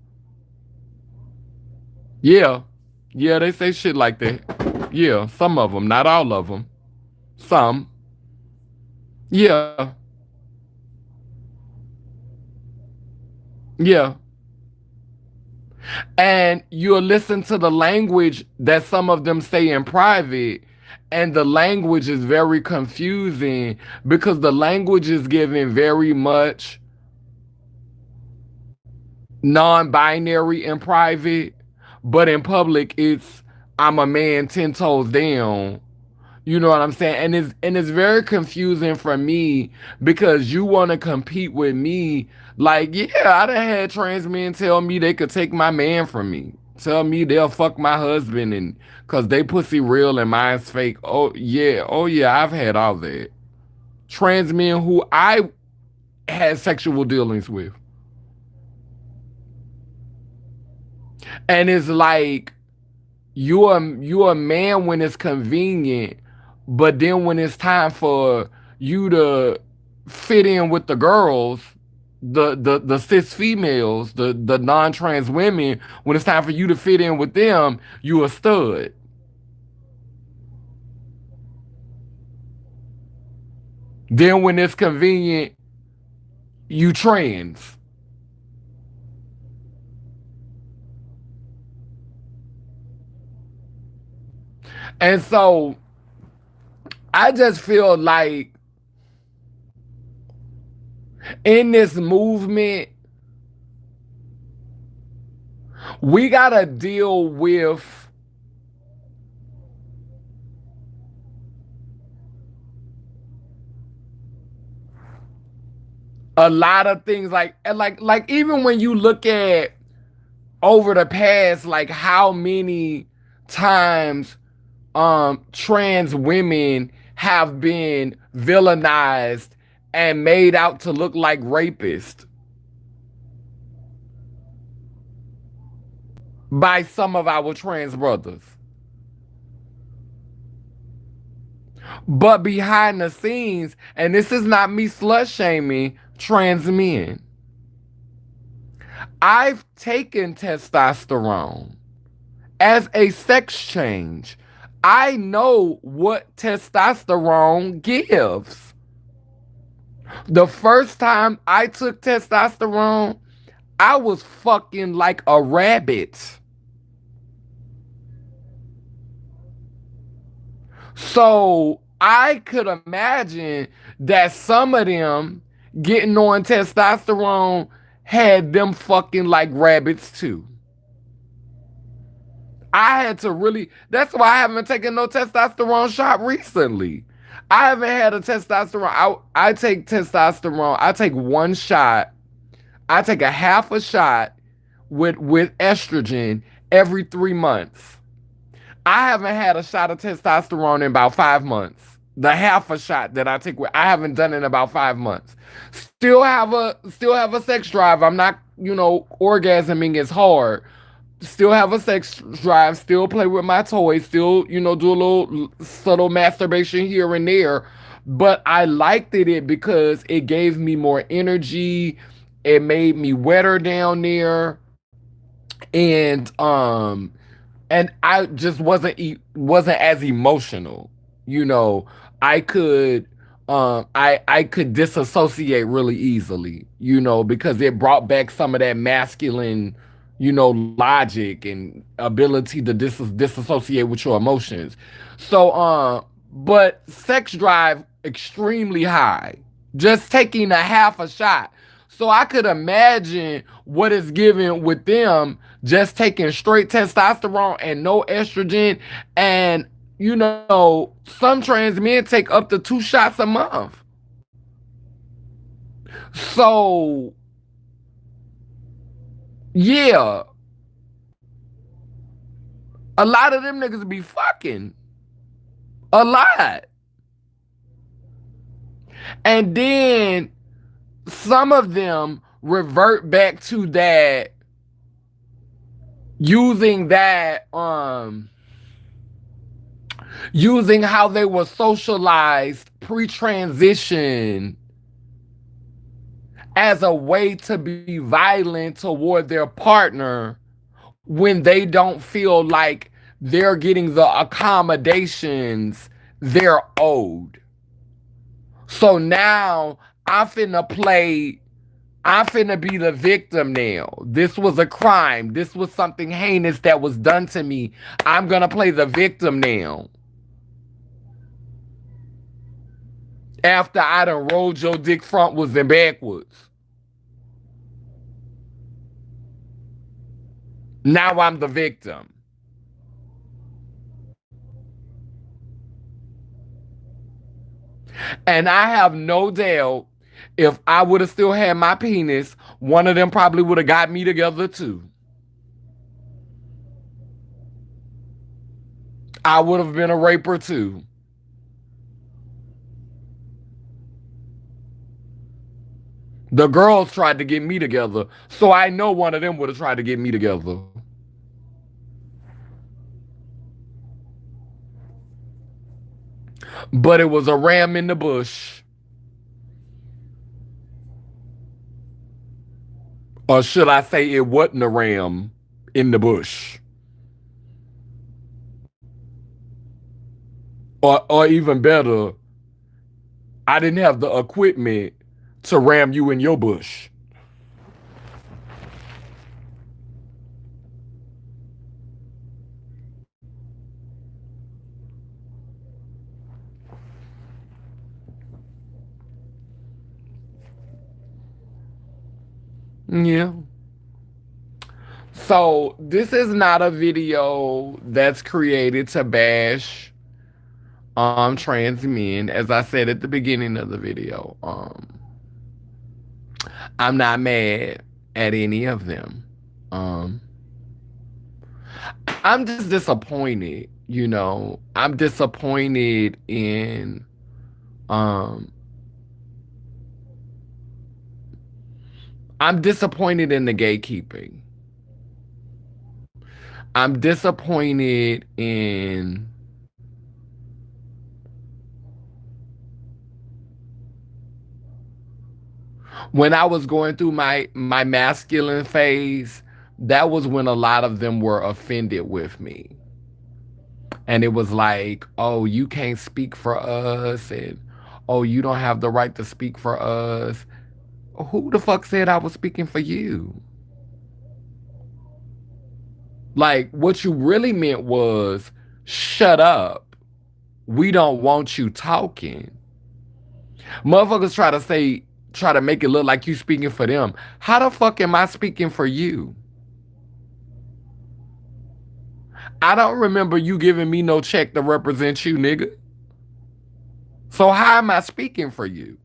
Speaker 1: Yeah. Yeah, they say shit like that. Yeah, some of them, not all of them. Some. Yeah. Yeah. And you'll listen to the language that some of them say in private, and the language is very confusing because the language is given very much non-binary in private, but in public it's I'm a man 10 toes down. You know what I'm saying? And it's very confusing for me because you want to compete with me. Like, yeah, I done had trans men tell me they could take my man from me. Tell me they'll fuck my husband and cause they pussy real and mine's fake. Oh yeah, I've had all that. Trans men who I had sexual dealings with. And it's like you're a man when it's convenient, but then when it's time for you to fit in with the girls, the cis females, the non-trans women, when it's time for you to fit in with them, you a stud. Then when it's convenient, you trans. And so I just feel like in this movement, we gotta deal with a lot of things like even when you look at over the past like how many times trans women have been villainized and made out to look like rapists by some of our trans brothers. But behind the scenes, and this is not me slut shaming trans men, I've taken testosterone as a sex change. I know what testosterone gives. The first time I took testosterone, I was fucking like a rabbit. So I could imagine that some of them getting on testosterone had them fucking like rabbits too. I had to really, that's why I haven't taken no testosterone shot recently. I haven't had a testosterone. I take testosterone. I take one shot. I take a half a shot with estrogen every 3 months. I haven't had a shot of testosterone in about 5 months. The half a shot that I take with I haven't done in about 5 months. Still have a sex drive. I'm not, orgasming is hard. Still have a sex drive, still play with my toys, still, do a little subtle masturbation here and there. But I liked it because it gave me more energy. It made me wetter down there. And I just wasn't as emotional. You know, I could I could disassociate really easily, because it brought back some of that masculine, logic and ability to disassociate with your emotions. So but sex drive extremely high. Just taking a half a shot. So I could imagine what is given with them just taking straight testosterone and no estrogen. And, some trans men take up to 2 shots a month. So, yeah, a lot of them niggas be fucking. A lot. And then some of them revert back to that using how they were socialized pre-transition as a way to be violent toward their partner when they don't feel like they're getting the accommodations they're owed. So now I finna play, I finna be the victim now. This was a crime. This was something heinous that was done to me. I'm gonna play the victim now. After I done rolled your dick frontwards and backwards. Now I'm the victim. And I have no doubt if I would have still had my penis, one of them probably would have got me together too. I would have been a raper too. The girls tried to get me together, so I know one of them would have tried to get me together. But it was a ram in the bush. Or should I say it wasn't a ram in the bush? Or even better, I didn't have the equipment to ram you in your bush. Yeah. So this is not a video that's created to bash trans men. As I said at the beginning of the video, I'm not mad at any of them. Um I'm just disappointed, you know. I'm disappointed in um I'm disappointed in the gatekeeping. I'm disappointed in when I was going through my masculine phase, that was when a lot of them were offended with me. And it was like, "Oh, you can't speak for us," and "Oh, you don't have the right to speak for us." Who the fuck said I was speaking for you? Like, what you really meant was, "Shut up. We don't want you talking." Motherfuckers try to make it look like you speaking for them. How the fuck am I speaking for you? I don't remember you giving me no check to represent you, nigga. So how am I speaking for you?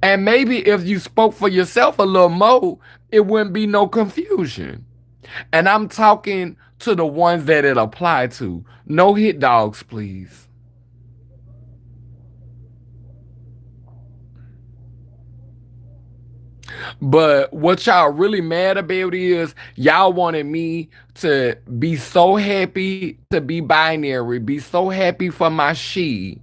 Speaker 1: And maybe if you spoke for yourself a little more, it wouldn't be no confusion. And I'm talking to the ones that it apply to. No hit dogs, please. But what y'all really mad about is y'all wanted me to be so happy to be binary, be so happy for my she.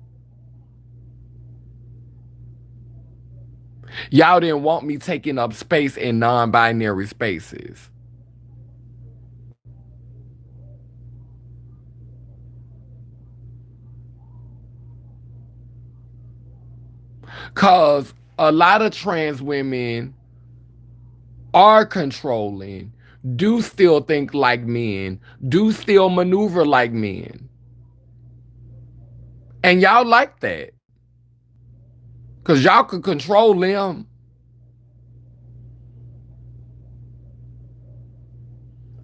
Speaker 1: Y'all didn't want me taking up space in non-binary spaces. Cause a lot of trans women are controlling, do still think like men, do still maneuver like men. And y'all like that. Cause y'all could control them.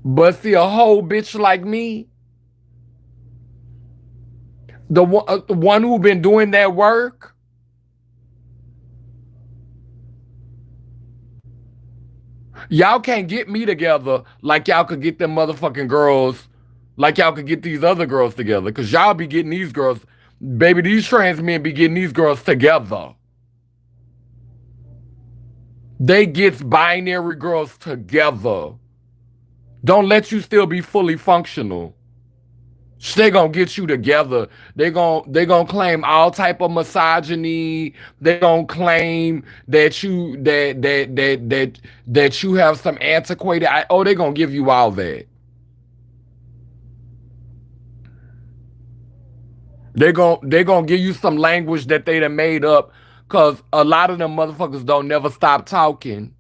Speaker 1: But see a whole bitch like me, the one who been doing that work, y'all can't get me together like y'all could get them motherfucking girls, like y'all could get these other girls together. Cause y'all be getting these girls, baby, these trans men be getting these girls together. They gets binary girls together. Don't let you still be fully functional. They gonna get you together. They gonna claim all type of misogyny. They gonna claim that you have some antiquated. Oh, they gonna give you all that. They gonna give you some language that they done made up, cause a lot of them motherfuckers don't never stop talking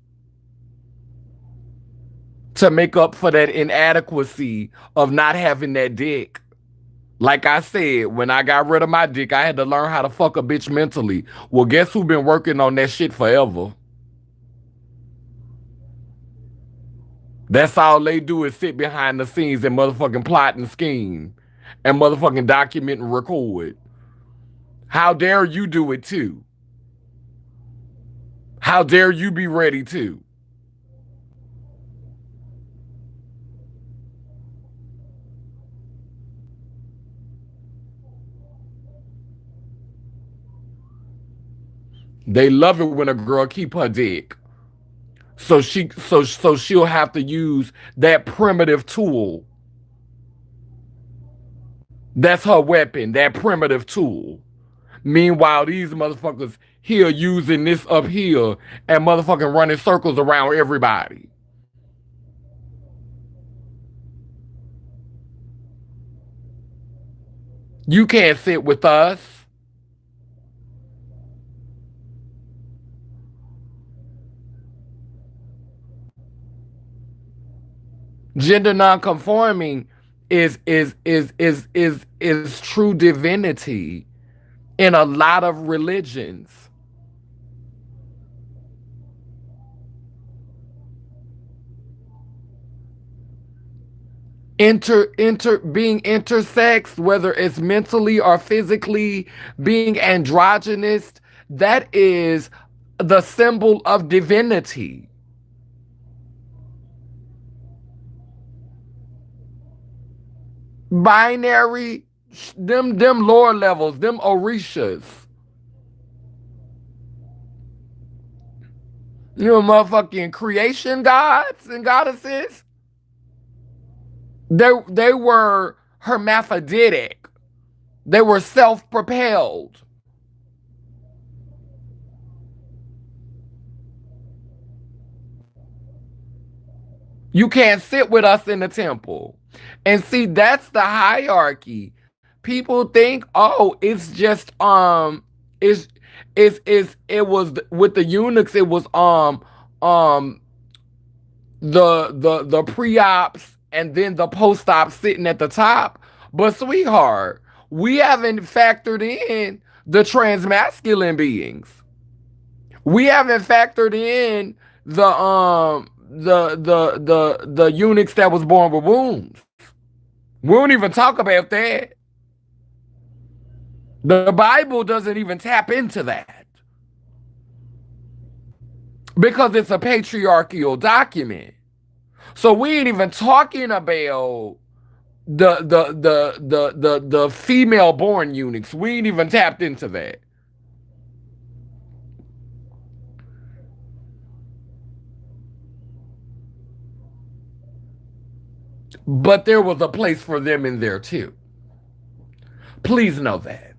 Speaker 1: to make up for that inadequacy of not having that dick. Like I said, when I got rid of my dick, I had to learn how to fuck a bitch mentally. Well, guess who been working on that shit forever? That's all they do is sit behind the scenes and motherfucking plot and scheme and motherfucking document and record. How dare you do it too? How dare you be ready too? They love it when a girl keep her dick. So she'll have to use that primitive tool. That's her weapon, that primitive tool. Meanwhile, these motherfuckers here using this up here and motherfucking running circles around everybody. You can't sit with us. Gender nonconforming is true divinity in a lot of religions. Being intersex, whether it's mentally or physically, being androgynous, that is the symbol of divinity. Binary, them lower levels, them orishas, you know, motherfucking creation gods and goddesses. They were hermaphroditic. They were self-propelled. You can't sit with us in the temple. And see, that's the hierarchy. People think, oh, it's just it's it was with the eunuchs, it was um the pre-ops and then the post-op sitting at the top. But sweetheart, we haven't factored in the transmasculine beings. We haven't factored in the eunuchs that was born with wombs. We don't even talk about that. The Bible doesn't even tap into that because it's a patriarchal document. So we ain't even talking about the female born eunuchs. We ain't even tapped into that. But there was a place for them in there too. Please know that.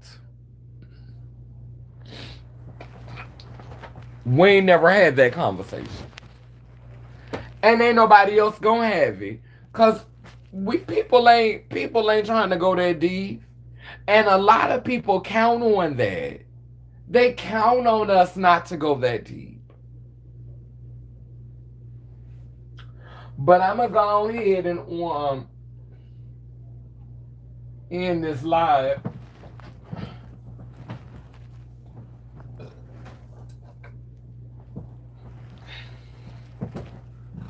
Speaker 1: We ain't never had that conversation. And ain't nobody else gonna have it. Cause we people ain't trying to go that deep. And a lot of people count on that. They count on us not to go that deep. But I'm gonna go ahead and end this live.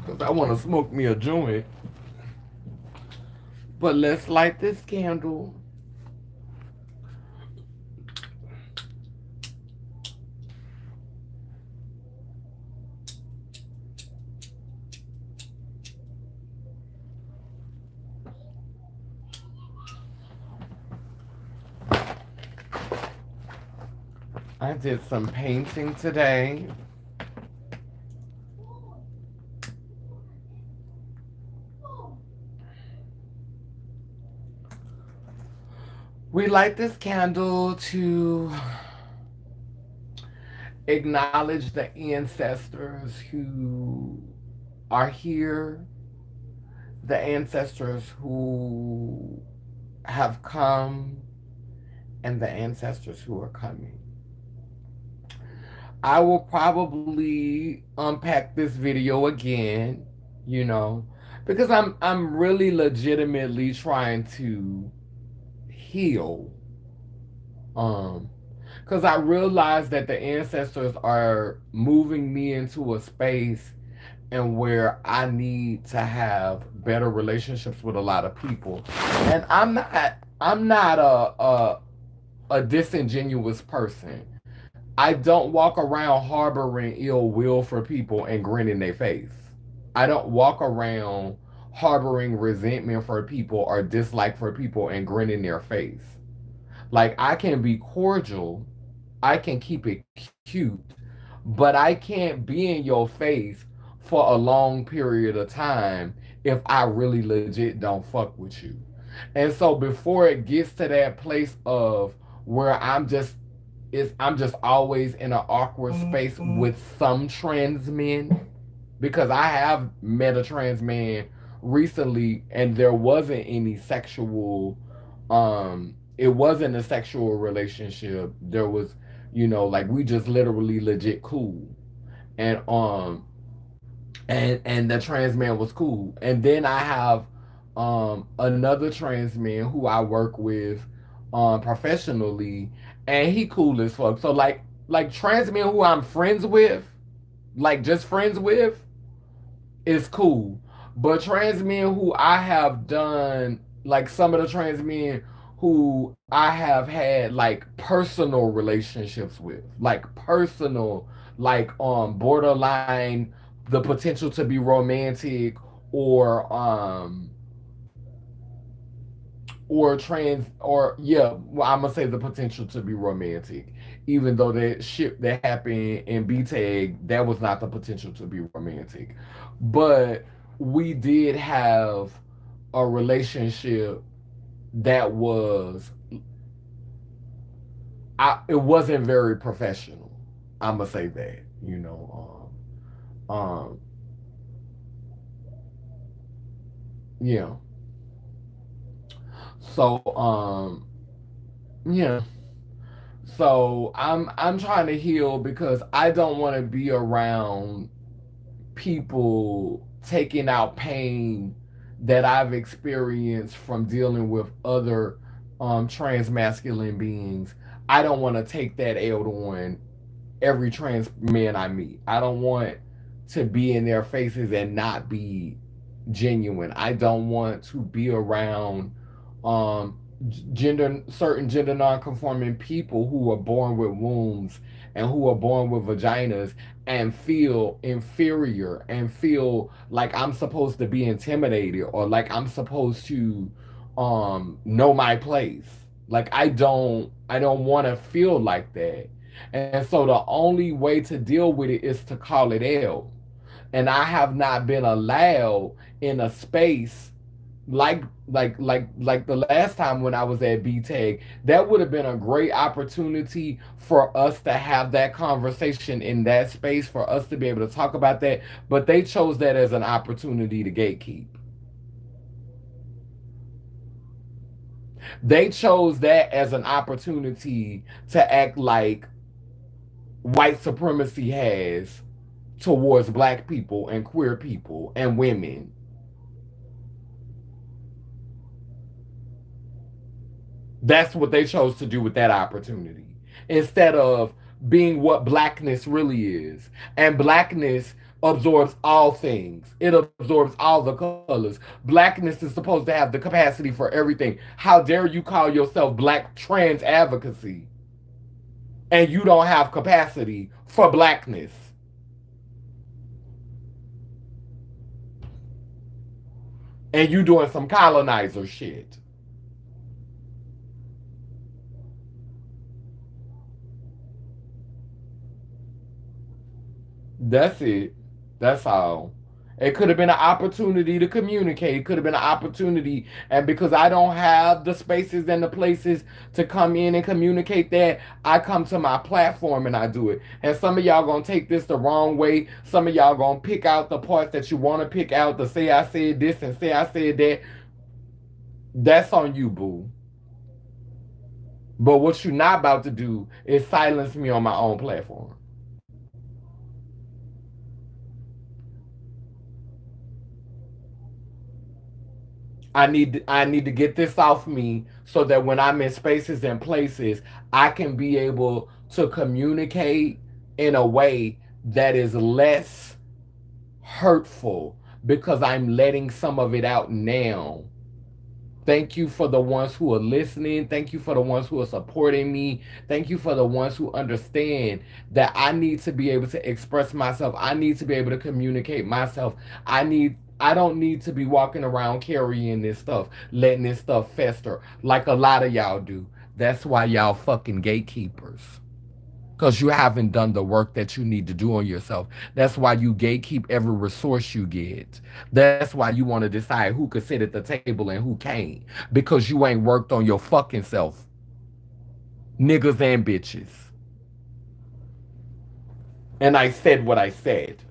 Speaker 1: Cause I wanna smoke me a joint. But let's light this candle. I did some painting today. We light this candle to acknowledge the ancestors who are here, the ancestors who have come, and the ancestors who are coming. I will probably unpack this video again, you know, because I'm really legitimately trying to heal. Um, because I realize that the ancestors are moving me into a space and where I need to have better relationships with a lot of people. And I'm not a disingenuous person. I don't walk around harboring ill will for people and grinning their face. I don't walk around harboring resentment for people or dislike for people and grinning their face. Like I can be cordial, I can keep it cute, but I can't be in your face for a long period of time if I really legit don't fuck with you. And so before it gets to that place of where I'm just always in an awkward space with some trans men, because I have met a trans man recently and there wasn't any sexual it wasn't a sexual relationship. There was, like we just literally legit cool. And and the trans man was cool. And then I have another trans man who I work with professionally, and he cool as fuck. So like trans men who I'm friends with, like just friends with, is cool. But trans men who I have done, like some of the trans men who I have had like personal relationships with, like personal, like borderline the potential to be romantic or trans or yeah, well, I'm gonna say the potential to be romantic, even though that shit that happened in B-Tag, that was not the potential to be romantic, but we did have a relationship that was, it wasn't very professional. I'm gonna say that, yeah. So yeah. So I'm trying to heal because I don't want to be around people taking out pain that I've experienced from dealing with other trans masculine beings. I don't want to take that out on every trans man I meet. I don't want to be in their faces and not be genuine. I don't want to be around um certain gender non-conforming people who are born with wombs and who are born with vaginas and feel inferior and feel like I'm supposed to be intimidated or like I'm supposed to know my place. Like I don't want to feel like that. And so the only way to deal with it is to call it out. And I have not been allowed in a space like the last time when I was at BTAG, that would have been a great opportunity for us to have that conversation in that space, for us to be able to talk about that. But they chose that as an opportunity to gatekeep. They chose that as an opportunity to act like white supremacy has towards black people and queer people and women. That's what they chose to do with that opportunity instead of being what blackness really is. And blackness absorbs all things, it absorbs all the colors. Blackness is supposed to have the capacity for everything. How dare you call yourself black trans advocacy and you don't have capacity for blackness? And you doing some colonizer shit. That's it. That's all. It could have been an opportunity to communicate. It could have been an opportunity. And because I don't have the spaces and the places to come in and communicate that, I come to my platform and I do it. And some of y'all gonna take this the wrong way. Some of y'all gonna pick out the parts that you want to pick out to say I said this and say I said that. That's on you, boo. But what you're not about to do is silence me on my own platform. I need to get this off me so that when I'm in spaces and places, I can be able to communicate in a way that is less hurtful because I'm letting some of it out now. Thank you for the ones who are listening. Thank you for the ones who are supporting me. Thank you for the ones who understand that I need to be able to express myself. I need to be able to communicate myself. I don't need to be walking around carrying this stuff, letting this stuff fester like a lot of y'all do. That's why y'all fucking gatekeepers. Because you haven't done the work that you need to do on yourself. That's why you gatekeep every resource you get. That's why you want to decide who could sit at the table and who can't. Because you ain't worked on your fucking self. Niggas and bitches. And I said what I said.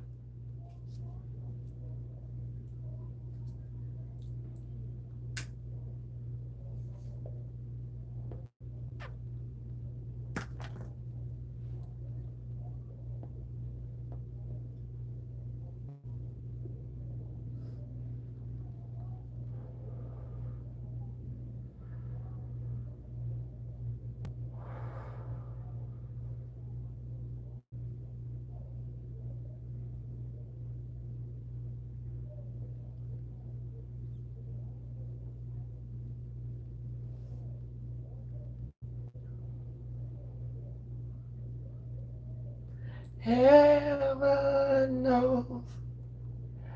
Speaker 1: Heaven knows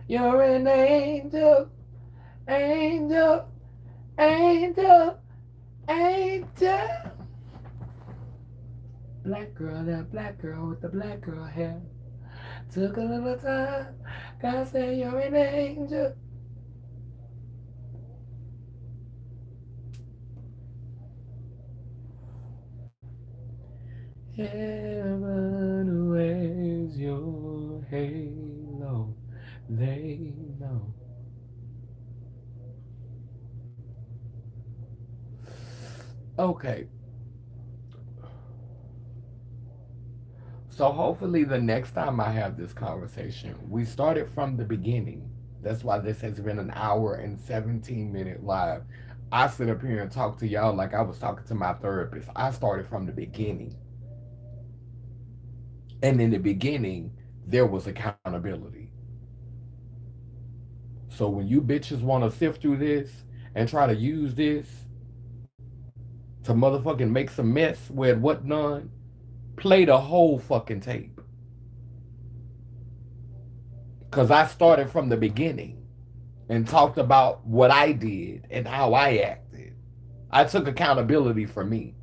Speaker 1: you're an angel, angel, angel, angel. Black girl, that black girl with the black girl hair. Took a little time. God said you're an angel. Heaven wears your halo. They know. Okay. So hopefully the next time I have this conversation, we started from the beginning. That's why this has been an hour and 17-minute live. I sit up here and talk to y'all like I was talking to my therapist. I started from the beginning. And in the beginning, there was accountability. So when you bitches want to sift through this and try to use this to motherfucking make some mess with what none, play the whole fucking tape. Because I started from the beginning and talked about what I did and how I acted. I took accountability for me.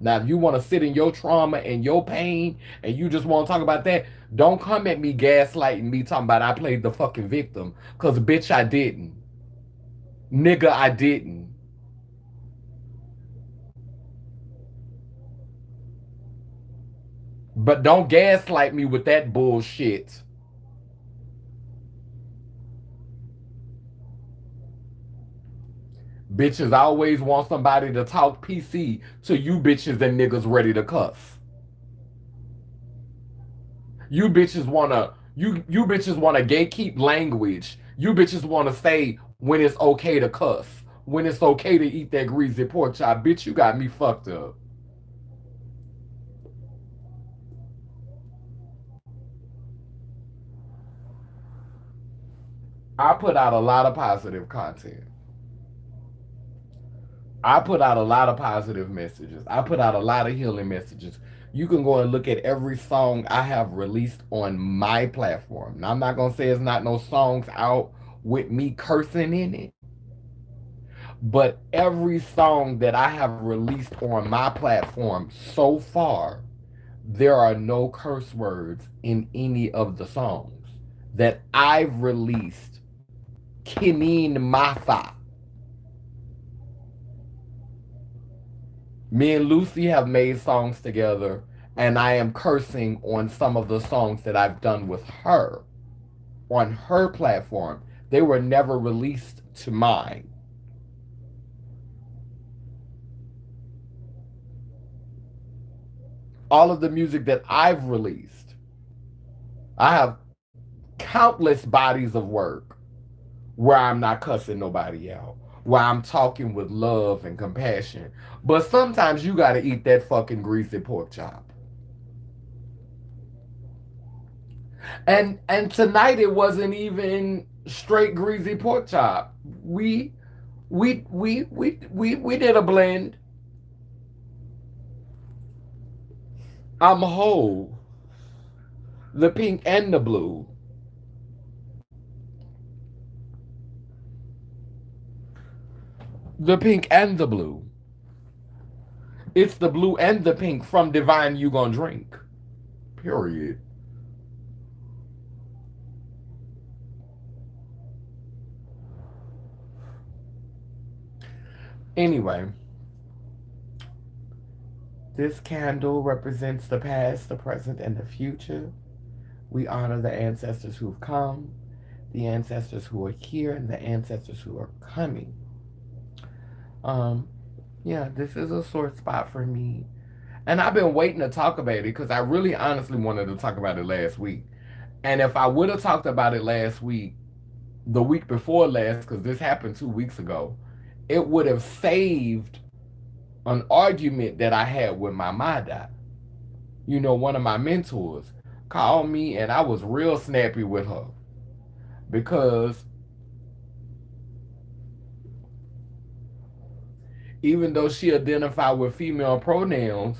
Speaker 1: Now, if you want to sit in your trauma and your pain and you just want to talk about that, don't come at me gaslighting me talking about I played the fucking victim. Because, bitch, I didn't. Nigga, I didn't. But don't gaslight me with that bullshit. Bitches always want somebody to talk PC to you bitches and niggas ready to cuss. You bitches wanna gatekeep language. You bitches wanna say when it's okay to cuss, when it's okay to eat that greasy pork chop. Bitch, you got me fucked up. I put out a lot of positive content. I put out a lot of positive messages. I put out a lot of healing messages. You can go and look at every song I have released on my platform. Now, I'm not going to say it's not no songs out with me cursing in it, but every song that I have released on my platform so far, there are no curse words in any of the songs. that I've released, Kinin Mafa. Me and Lucy have made songs together, and I am cursing on some of the songs that I've done with her on her platform. They were never released to mine. All of the music that I've released, I have countless bodies of work where I'm not cussing nobody out, where I'm talking with love and compassion. But sometimes you gotta eat that fucking greasy pork chop. And tonight it wasn't even straight greasy pork chop. We did a blend. I'm whole. The pink and the blue. The pink and the blue. It's the blue and the pink from Divine You Gonna Drink. Period. Anyway, this candle represents the past, the present, and the future. We honor the ancestors who've come, the ancestors who are here, and the ancestors who are coming. Um, yeah, this is a sore spot for me. And I've been waiting to talk about it because I really honestly wanted to talk about it last week. And if I would have talked about it last week, the week before last, because this happened 2 weeks ago, it would have saved an argument that I had with my Mada. You know, one of my mentors called me and I was real snappy with her because even though she identified with female pronouns,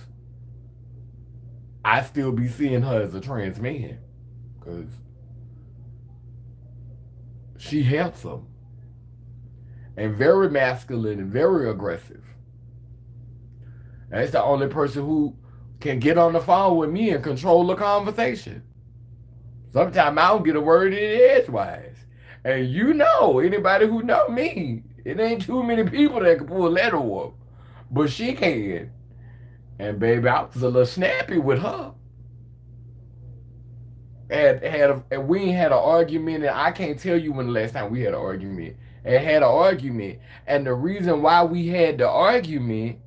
Speaker 1: I still be seeing her as a trans man because she handsome and very masculine and very aggressive. And it's the only person who can get on the phone with me and control the conversation. Sometimes I don't get a word in edgewise. And you know, anybody who know me, it ain't too many people that can pull that off. But she can. And baby, I was a little snappy with her. And we ain't had an argument, and I can't tell you when the last time we had an argument. And had an argument. And the reason why we had the argument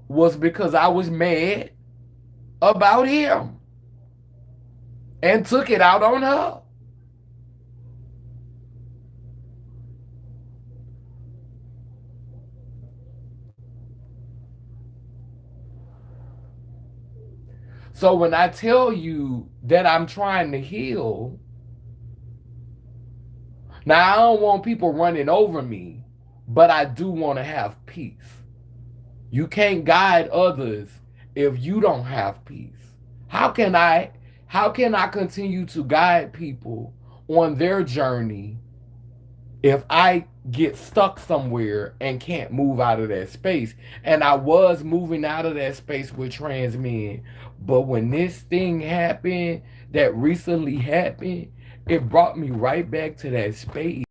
Speaker 1: was because I was mad about him and took it out on her. So when I tell you that I'm trying to heal, now I don't want people running over me, but I do want to have peace. You can't guide others if you don't have peace. How can I how can I continue to guide people on their journey if I get stuck somewhere and can't move out of that space? And I was moving out of that space with trans men. But when this thing happened, that recently happened, it brought me right back to that space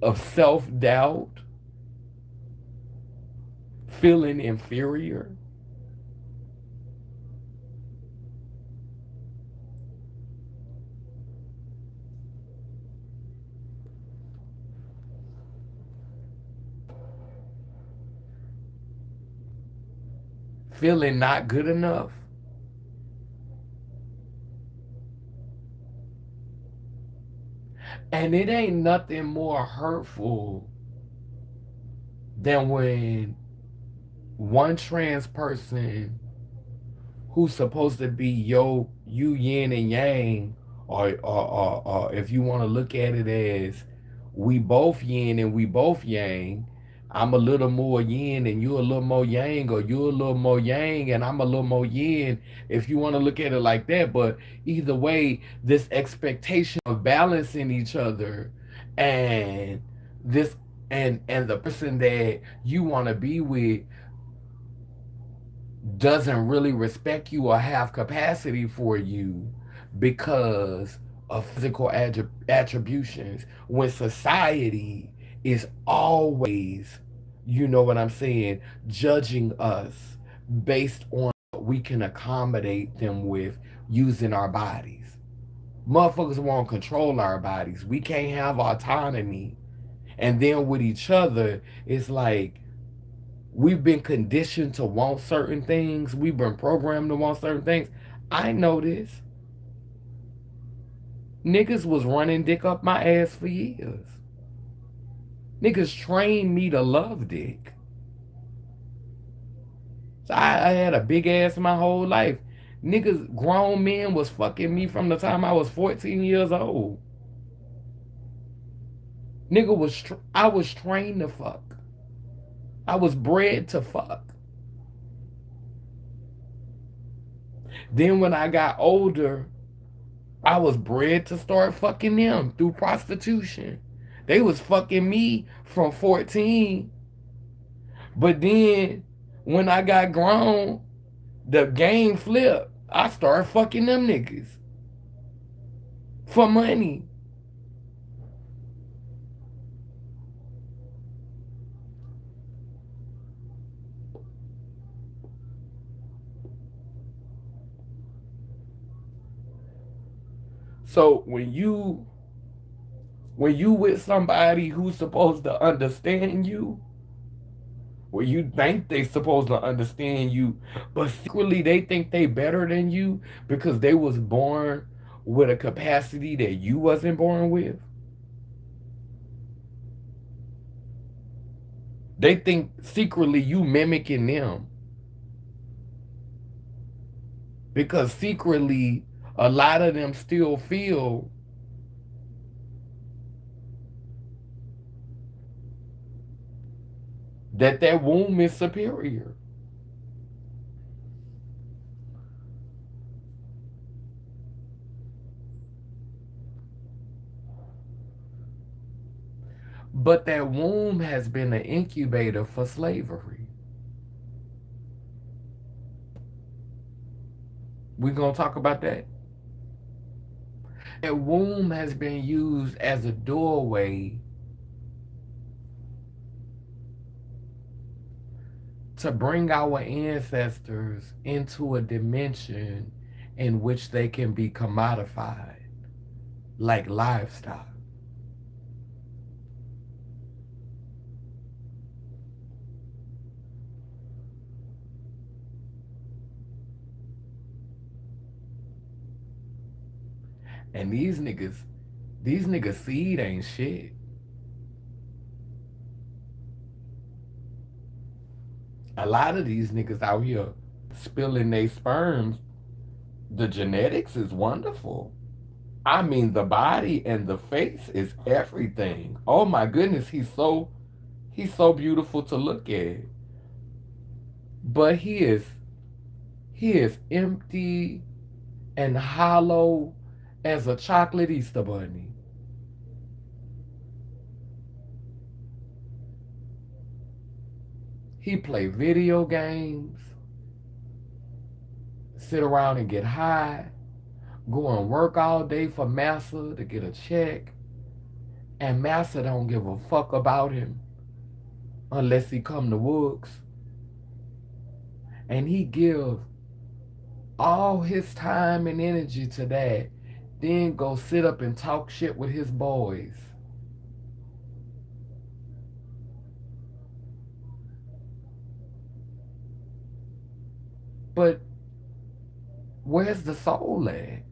Speaker 1: of self doubt, feeling inferior, feeling not good enough. And it ain't nothing more hurtful than when one trans person who's supposed to be you yin and yang, or if you want to look at it as we both yin and we both yang. I'm a little more yin and you're a little more yang, or you're a little more yang and I'm a little more yin, if you want to look at it like that. But either way, this expectation of balancing each other, and this and the person that you want to be with doesn't really respect you or have capacity for you, because of physical attributions when society is always, you know what I'm saying, judging us based on what we can accommodate them with using our bodies. Motherfuckers won't control our bodies. We can't have autonomy. And then with each other, it's like we've been conditioned to want certain things. We've been programmed to want certain things. I know this. Niggas was running dick up my ass for years. Niggas trained me to love dick. So I had a big ass my whole life. Niggas, grown men was fucking me from the time I was 14 years old. I was trained to fuck. I was bred to fuck. Then when I got older, I was bred to start fucking them through prostitution. They was fucking me from 14. But then when I got grown, the game flipped. I started fucking them niggas for money. So when you with somebody who's supposed to understand you, where you think they supposed to understand you, but secretly they think they better than you because they was born with a capacity that you wasn't born with. They think secretly you mimicking them because secretly a lot of them still feel that their womb is superior. But that womb has been an incubator for slavery. We gonna talk about that. That womb has been used as a doorway to bring our ancestors into a dimension in which they can be commodified like livestock. And these niggas seed ain't shit. A lot of these niggas out here spilling their sperms, the genetics is wonderful. I mean, the body and the face is everything. Oh my goodness, he's so beautiful to look at. But he is empty and hollow as a chocolate Easter bunny. He play video games, sit around and get high, go and work all day for Massa to get a check, and Massa don't give a fuck about him unless he come to Woods. And he give all his time and energy to that, then go sit up and talk shit with his boys. But where's the soul at?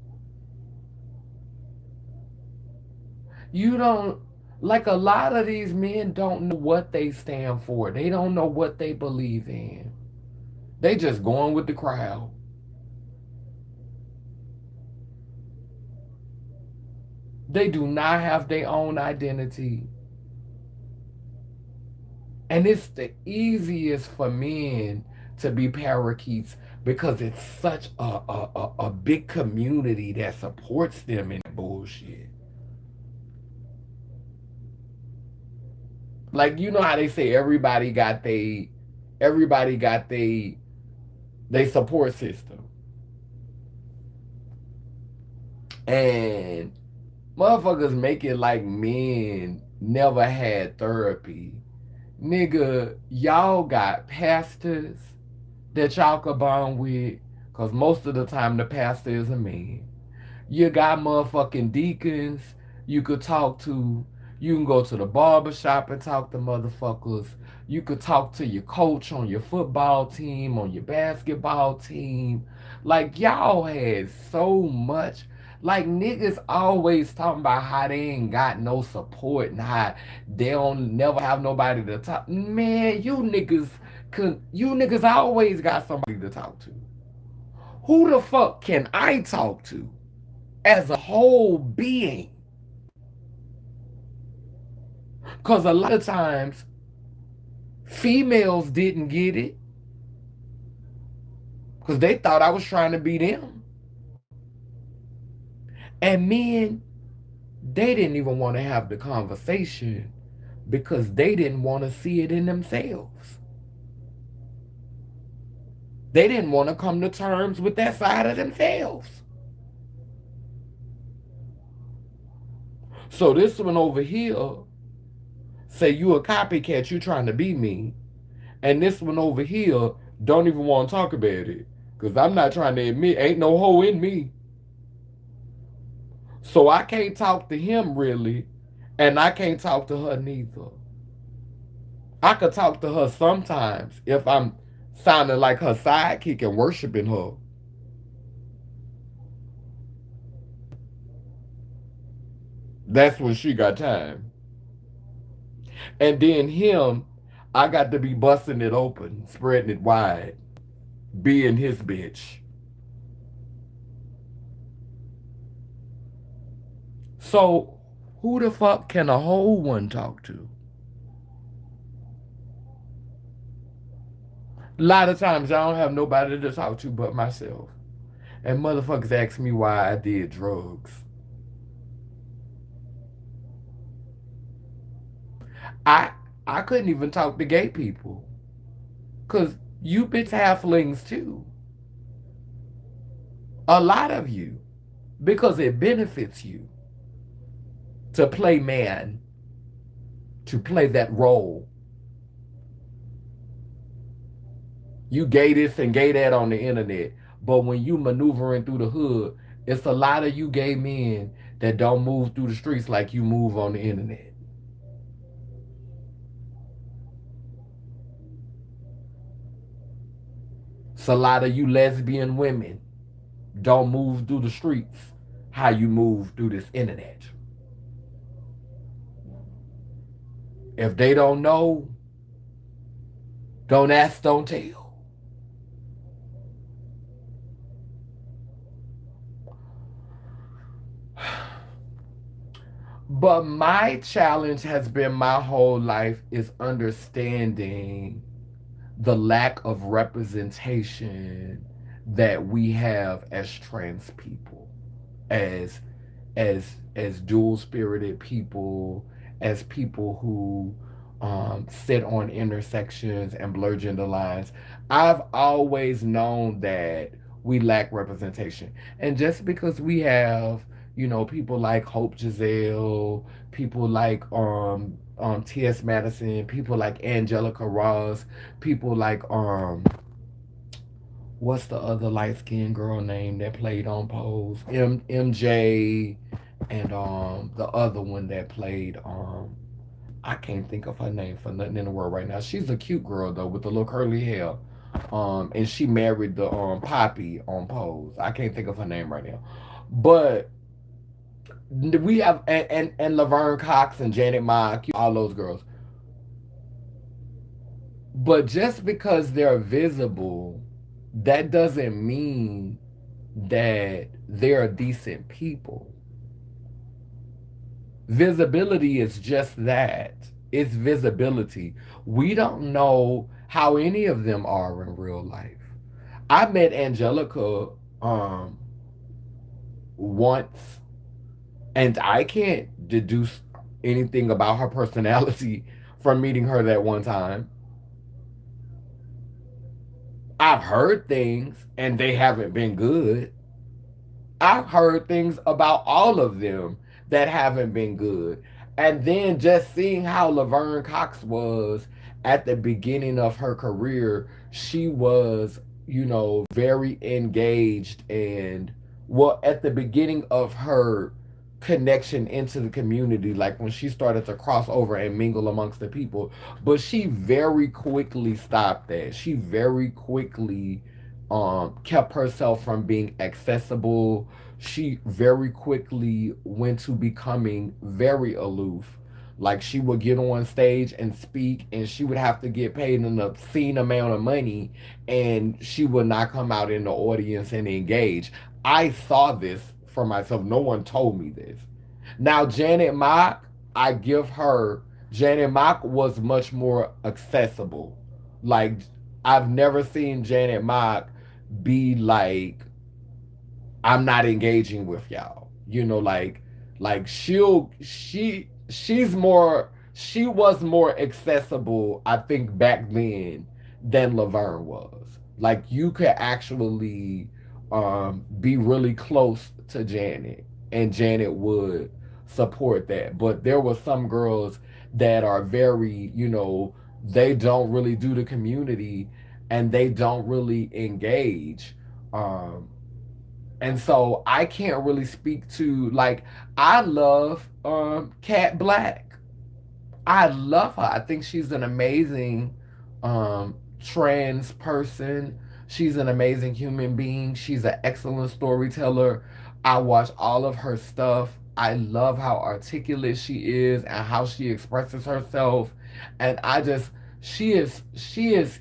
Speaker 1: You don't, like, a lot of these men don't know what they stand for. They don't know what they believe in. They just going with the crowd. They do not have their own identity. And it's the easiest for men to be parakeets because it's such a big community that supports them in bullshit. Like, you know how they say everybody got they support system. And motherfuckers make it like men never had therapy. Nigga, y'all got pastors that y'all could bond with, because most of the time the pastor is a man. You got motherfucking deacons you could talk to. You can go to the barber shop and talk to motherfuckers. You could talk to your coach on your football team, on your basketball team. Like, y'all had so much. Like, niggas always talking about how they ain't got no support and how they don't never have nobody to talk. Man, you niggas always got somebody to talk to. Who the fuck can I talk to as a whole being? Because a lot of times females didn't get it because they thought I was trying to be them. And men, they didn't even want to have the conversation because they didn't want to see it in themselves. They didn't want to come to terms with that side of themselves. So this one over here, say you a copycat, you trying to be me. And this one over here don't even want to talk about it. Because I'm not trying to admit, ain't no hoe in me. So I can't talk to him really. And I can't talk to her neither. I could talk to her sometimes if I'm sounding like her sidekick and worshiping her. That's when she got time. And then him, I got to be busting it open, spreading it wide, being his bitch. So who the fuck can a whole one talk to? A lot of times I don't have nobody to talk to but myself. And motherfuckers ask me why I did drugs. I I couldn't even talk to gay people. Cause you bitch halflings too. A lot of you. Because it benefits you to play man, to play that role. You gay this and gay that on the internet. But when you maneuvering through the hood, it's a lot of you gay men that don't move through the streets like you move on the internet. It's a lot of you lesbian women don't move through the streets how you move through this internet. If they don't know, don't ask, don't tell. But my challenge has been my whole life is understanding the lack of representation that we have as trans people, as as dual spirited people, as people who sit on intersections and blur gender lines. I've always known that we lack representation, and just because we have people like Hope Giselle, people like T.S. Madison, people like Angelica Ross, people like what's the other light skinned girl name that played on Pose? MJ, and the other one that played I can't think of her name for nothing in the world right now. She's a cute girl though with the little curly hair. And she married the Poppy on Pose. I can't think of her name right now. But we have and Laverne Cox and Janet Mock, all those girls. But just because they're visible, that doesn't mean that they're decent people. Visibility is just that. It's visibility. We don't know how any of them are in real life. I met Angelica once, and I can't deduce anything about her personality from meeting her that one time. I've heard things and they haven't been good. I've heard things about all of them that haven't been good. And then just seeing how Laverne Cox was at the beginning of her career, she was, very engaged and, well, at the beginning of her connection into the community, like when she started to cross over and mingle amongst the people. But she very quickly stopped that. She very quickly kept herself from being accessible. She very quickly went to becoming very aloof. Like she would get on stage and speak, and she would have to get paid an obscene amount of money, and she would not come out in the audience and engage. I saw this for myself. No one told me this. Now, Janet Mock, I give her, Janet Mock was much more accessible. Like, I've never seen Janet Mock be like, I'm not engaging with y'all. Like she was more accessible, I think, back then than Laverne was. Like you could actually be really close to Janet, and Janet would support that. But there were some girls that are very, they don't really do the community and they don't really engage. Um, and so I can't really speak to, like, I love Cat Black. I love her. I think she's an amazing trans person. She's an amazing human being. She's an excellent storyteller. I watch all of her stuff. I love how articulate she is and how she expresses herself. And she is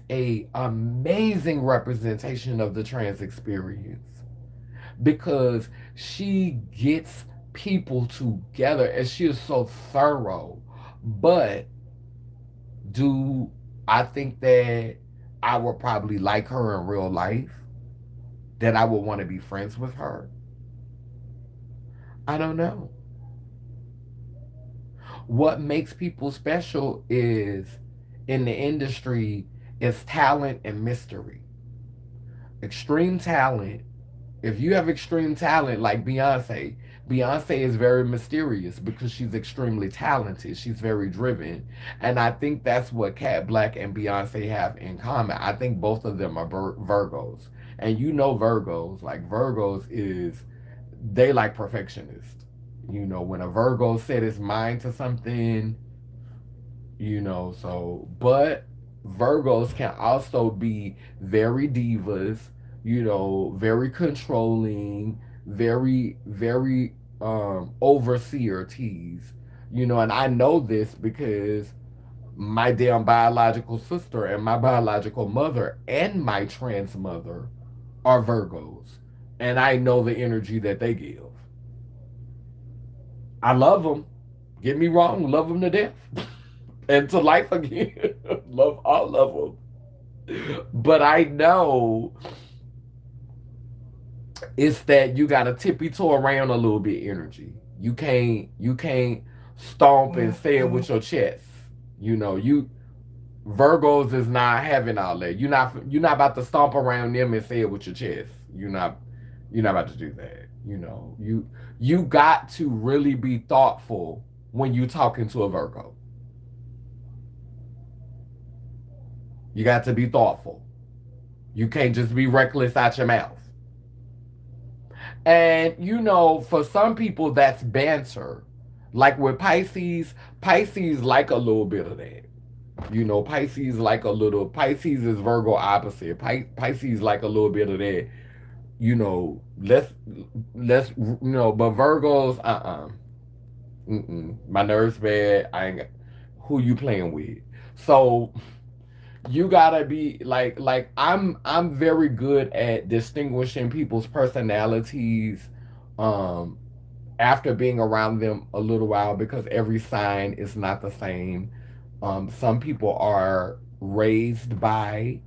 Speaker 1: a amazing representation of the trans experience because she gets people together and she is so thorough. But do I think that I would probably like her in real life? That I would want to be friends with her? I don't know. What makes people special is in the industry is talent and mystery. Extreme talent. If you have extreme talent like Beyonce, Beyonce is very mysterious because she's extremely talented. She's very driven. And I think that's what Cat Black and Beyonce have in common. I think both of them are Virgos. And Virgos, like Virgos is, they like perfectionists. When a Virgo set his mind to something, but Virgos can also be very divas, very controlling, very overseer tease, and I know this because my damn biological sister and my biological mother and my trans mother are Virgos, and I know the energy that they give. I love them. Get me wrong, love them to death and to life again. Love all of them. But I know it's that you gotta tippy toe around a little bit energy. You can't stomp and say it with your chest. You Virgos is not having all that. You're not about to stomp around them and say it with your chest. You're not about to do that. You got to really be thoughtful when you talking to a Virgo. You got to be thoughtful. You can't just be reckless out your mouth. And for some people that's banter. Like with Pisces, Pisces like a little bit of that. Pisces like a little. Pisces is Virgo opposite. Pisces like a little bit of that. Let's but Virgos, my nerves bad. I ain't. Who you playing with? So you gotta be like I'm very good at distinguishing people's personalities um after being around them a little while because every sign is not the same. Some people are raised by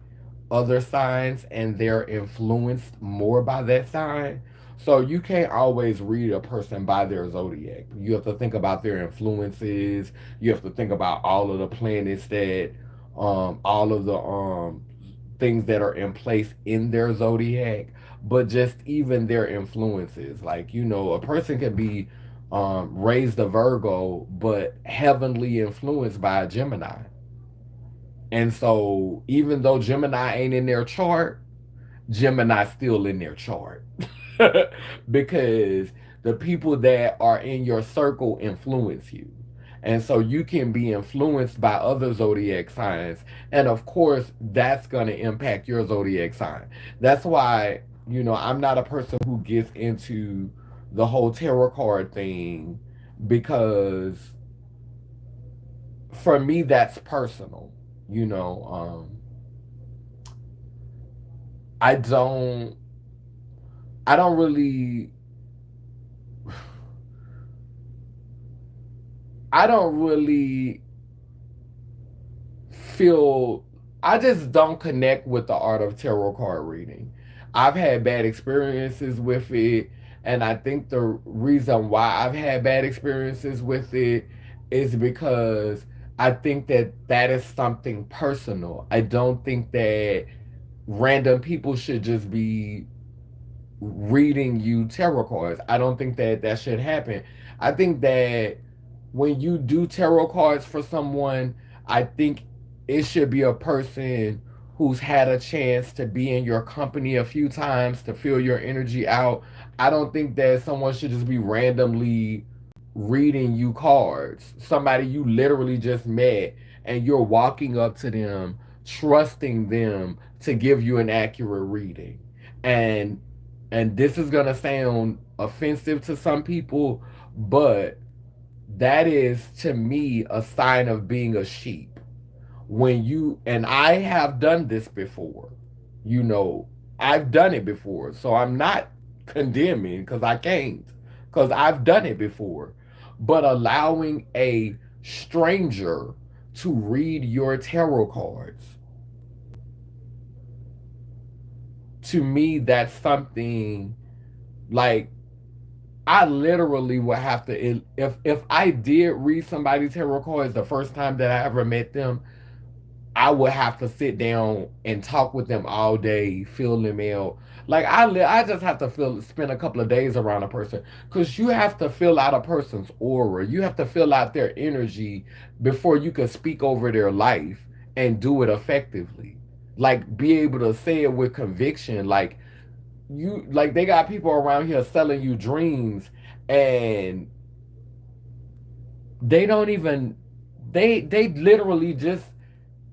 Speaker 1: other signs and they're influenced more by that sign. So you can't always read a person by their zodiac. You have to think about their influences. You have to think about all of the planets that, all of the things that are in place in their zodiac. but just even their influences. Like, a person can be raised a Virgo, but heavenly influenced by a Gemini. And so, even though Gemini ain't in their chart, Gemini's still in their chart. Because the people that are in your circle influence you. And so you can be influenced by other zodiac signs. And of course, that's going to impact your zodiac sign. That's why, I'm not a person who gets into the whole tarot card thing, because for me, that's personal. You know, I don't, I don't really I don't really feel I just don't connect with the art of tarot card reading. I've had bad experiences with it, and I think the reason why I've had bad experiences with it is because I think that that is something personal. I don't think that random people should just be reading you tarot cards. I don't think that that should happen. I think that when you do tarot cards for someone, I think it should be a person who's had a chance to be in your company a few times to feel your energy out. I don't think that someone should just be randomly reading you cards. Somebody you literally just met and you're walking up to them, trusting them to give you an accurate reading. And this is going to sound offensive to some people, but that is to me a sign of being a sheep. When you, and I have done this before, you know I've done it before, so I'm not condemning because I can't, because I've done it before. But allowing a stranger to read your tarot cards, to me, that's something like, I literally would have to, if I did read somebody's tarot cards the first time that I ever met them, I would have to sit down and talk with them all day, feel them out. Like, I just have to spend a couple of days around a person, because you have to fill out a person's aura. You have to fill out their energy before you can speak over their life and do it effectively. Like, be able to say it with conviction. Like they got people around here selling you dreams, and they don't even they literally just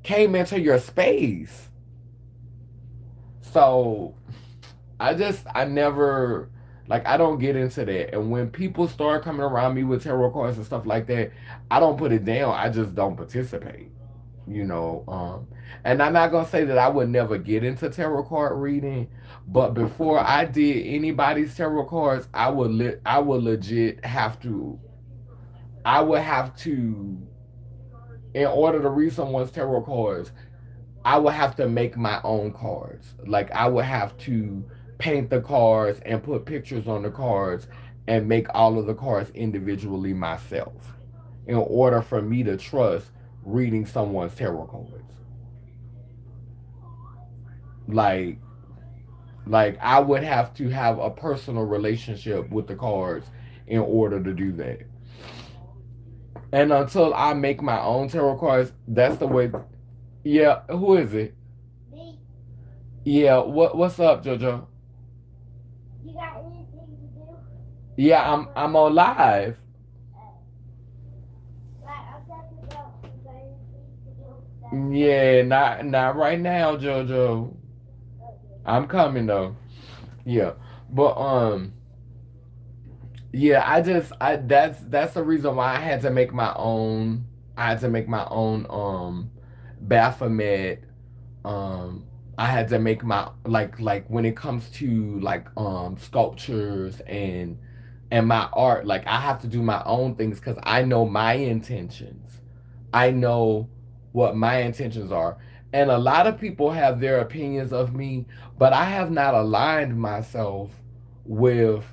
Speaker 1: came into your space. So I never, like, I don't get into that. And when people start coming around me with tarot cards and stuff like that, I don't put it down. I just don't participate. you know and I'm not gonna say that I would never get into tarot card reading, but before I did anybody's tarot cards, I would legit have to, I would have to, in order to read someone's tarot cards, I would have to make my own cards. Like, I would have to paint the cards and put pictures on the cards and make all of the cards individually myself in order for me to trust reading someone's tarot cards. Like I would have to have a personal relationship with the cards in order to do that. And until I make my own tarot cards, that's the way. Yeah, who is it? Yeah, what's up, JoJo? Yeah, I'm on live. Yeah, not right now, JoJo. I'm coming though. Yeah. But yeah, I that's the reason why I had to make my own, I had to make my own Baphomet. um I had to make my, like when it comes to like sculptures and my art, like I have to do my own things because I know my intentions. I know what my intentions are. And a lot of people have their opinions of me, but I have not aligned myself with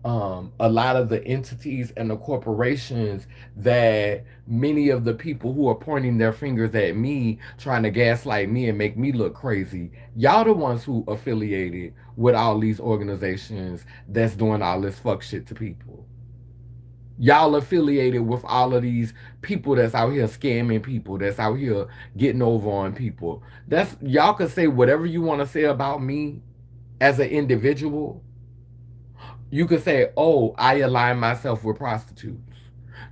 Speaker 1: a lot of the entities and the corporations that many of the people who are pointing their fingers at me, trying to gaslight me and make me look crazy, y'all the ones who affiliated with all these organizations that's doing all this fuck shit to people. Y'all affiliated with all of these people that's out here scamming people, that's out here getting over on people. That's y'all can say whatever you want to say about me as an individual. You could say, oh, I align myself with prostitutes.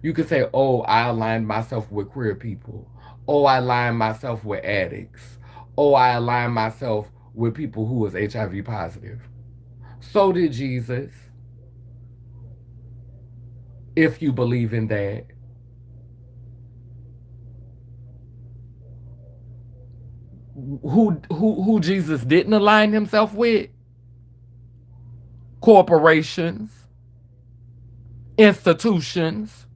Speaker 1: You could say, oh, I align myself with queer people. Oh, I align myself with addicts. Oh, I align myself with people who was HIV positive. So did Jesus, if you believe in that. Who Jesus didn't align himself with? Corporations, institutions.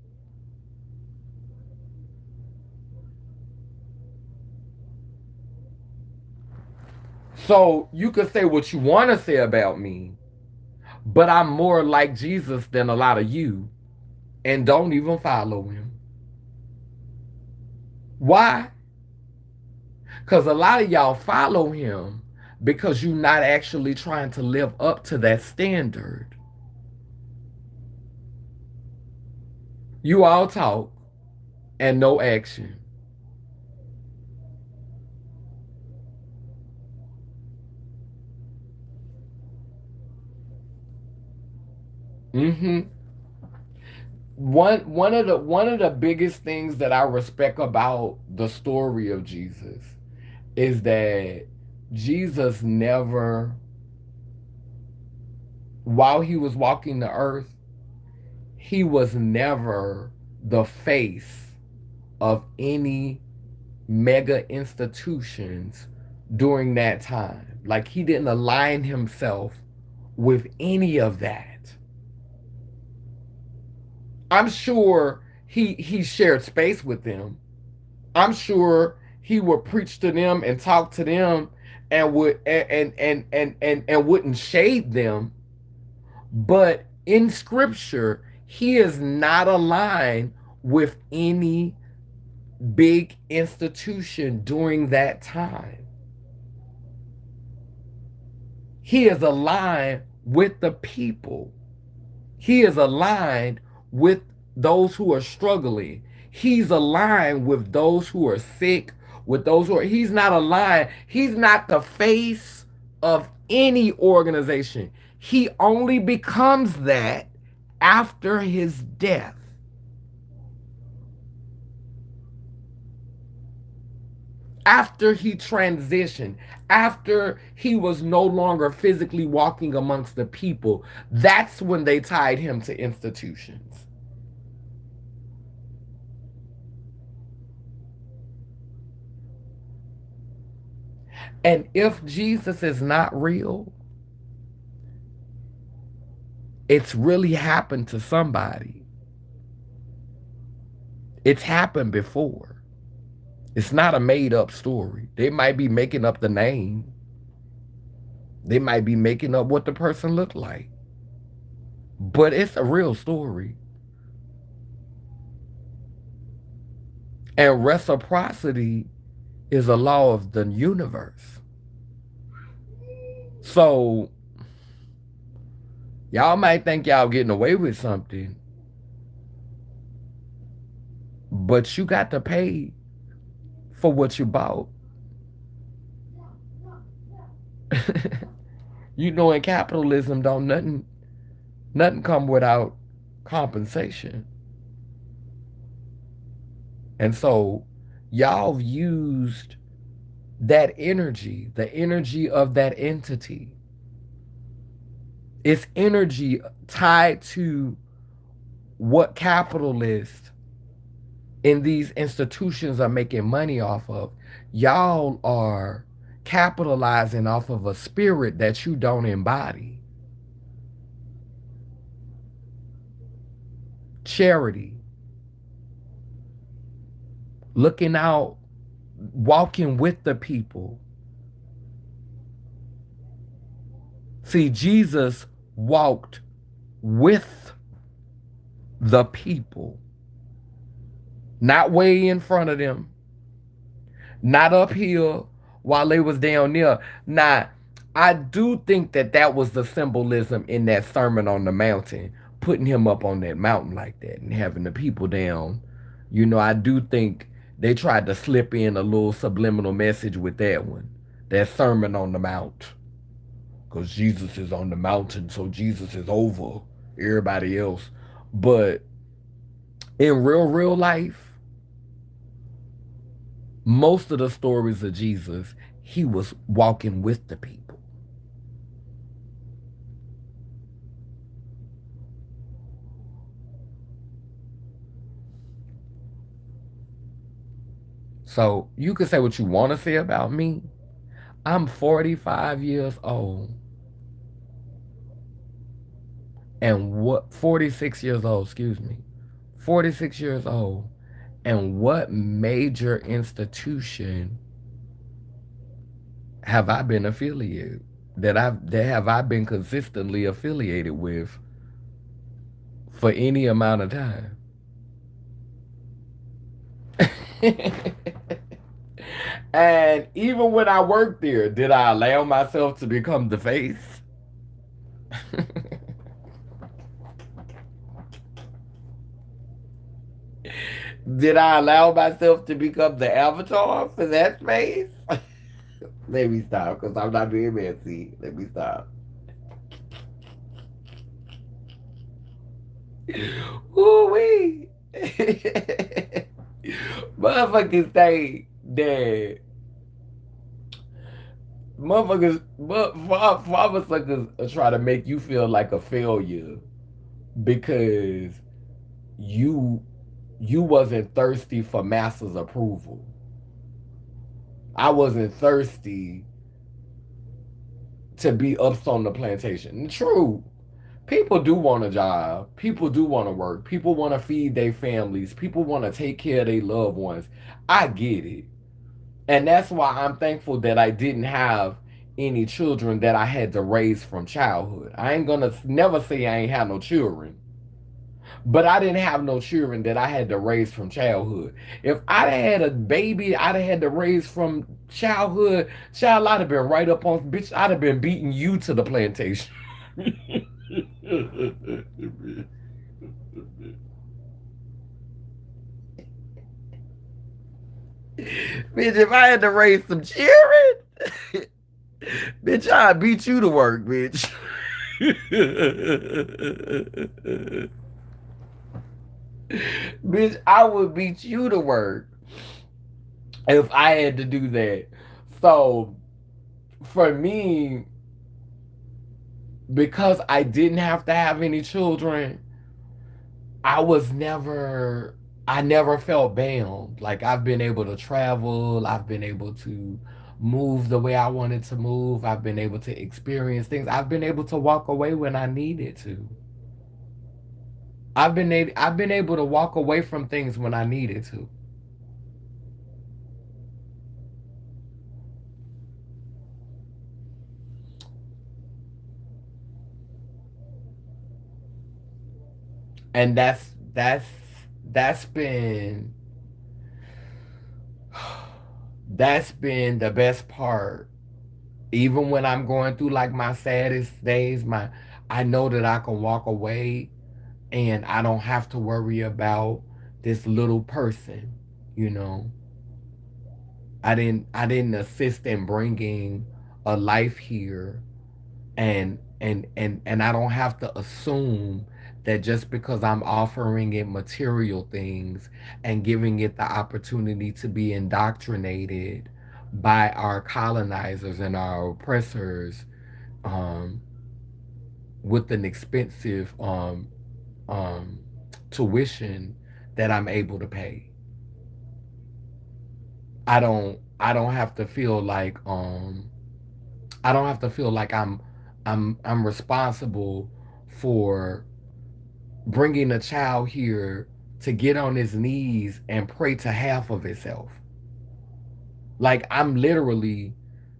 Speaker 1: So you could say what you want to say about me, but I'm more like Jesus than a lot of you and don't even follow him. Why? Because a lot of y'all follow him because you're not actually trying to live up to that standard. You all talk and no action. Mm-hmm. One of the biggest things that I respect about the story of Jesus is that Jesus never, while he was walking the earth, he was never the face of any mega institutions during that time. Like he didn't align himself with any of that. I'm sure he shared space with them. I'm sure he would preach to them and talk to them and would and wouldn't shade them. But in scripture, he is not aligned with any big institution during that time. He is aligned with the people. He is aligned with those who are struggling. He's aligned with those who are sick, with those who are, he's not aligned. He's not the face of any organization. He only becomes that after his death. After he transitioned, after he was no longer physically walking amongst the people, that's when they tied him to institutions. And if Jesus is not real, it's really happened to somebody. It's happened before. It's not a made up story. They might be making up the name, they might be making up what the person looked like, but it's a real story. And reciprocity is a law of the universe. So y'all might think y'all getting away with something, but you got to pay for what you bought. You know, in capitalism, don't nothing come without compensation. And so y'all have used that energy, the energy of that entity. It's energy tied to what capitalists in these institutions are making money off of. Y'all are capitalizing off of a spirit that you don't embody. Charity, looking out, walking with the people. See, Jesus walked with the people, not way in front of them, not up here while they was down there. Now, I do think that that was the symbolism in that Sermon on the Mountain, putting him up on that mountain like that and having the people down. I do think they tried to slip in a little subliminal message with that one, that Sermon on the Mount, because Jesus is on the mountain, so Jesus is over everybody else. But in real life, most of the stories of Jesus, he was walking with the people. So you can say what you want to say about me. I'm 45 years old. And what, 46 years old, excuse me. 46 years old. And what major institution have I been affiliated that have I been consistently affiliated with for any amount of time? And even when I worked there, did I allow myself to become the face? Did I allow myself to become the avatar for that space? Let me stop, because I'm not being messy. Let me stop. Ooh wee. Motherfuckers say that farmer suckers try to make you feel like a failure because you you wasn't thirsty for master's approval. I wasn't thirsty to be ups on the plantation. True. People do want a job. People do want to work. People want to feed their families. People want to take care of their loved ones. I get it. And that's why I'm thankful that I didn't have any children that I had to raise from childhood. I ain't gonna never say I ain't had no children, but I didn't have no children that I had to raise from childhood. If I'd had a baby I'd have had to raise from childhood, child, I'd have been right up on, bitch, I'd have been beating you to the plantation. Bitch, if I had to raise some children, bitch, I'd beat you to work, bitch. Bitch, I would beat you to work if I had to do that. So for me, because I didn't have to have any children, I was never I never felt bound. Like I've been able to travel, I've been able to move the way I wanted to move, I've been able to experience things, I've been able to walk away when I needed to. I've been able to walk away from things when I needed to. And that's been that's been the best part. Even when I'm going through like my saddest days, my I know that I can walk away and I don't have to worry about this little person, you know. I didn't assist in bringing a life here, and I don't have to assume that just because I'm offering it material things and giving it the opportunity to be indoctrinated by our colonizers and our oppressors, um, with an expensive um, tuition that I'm able to pay. I don't have to feel like I don't have to feel like I'm responsible for bringing a child here to get on his knees and pray to half of itself. Like I'm literally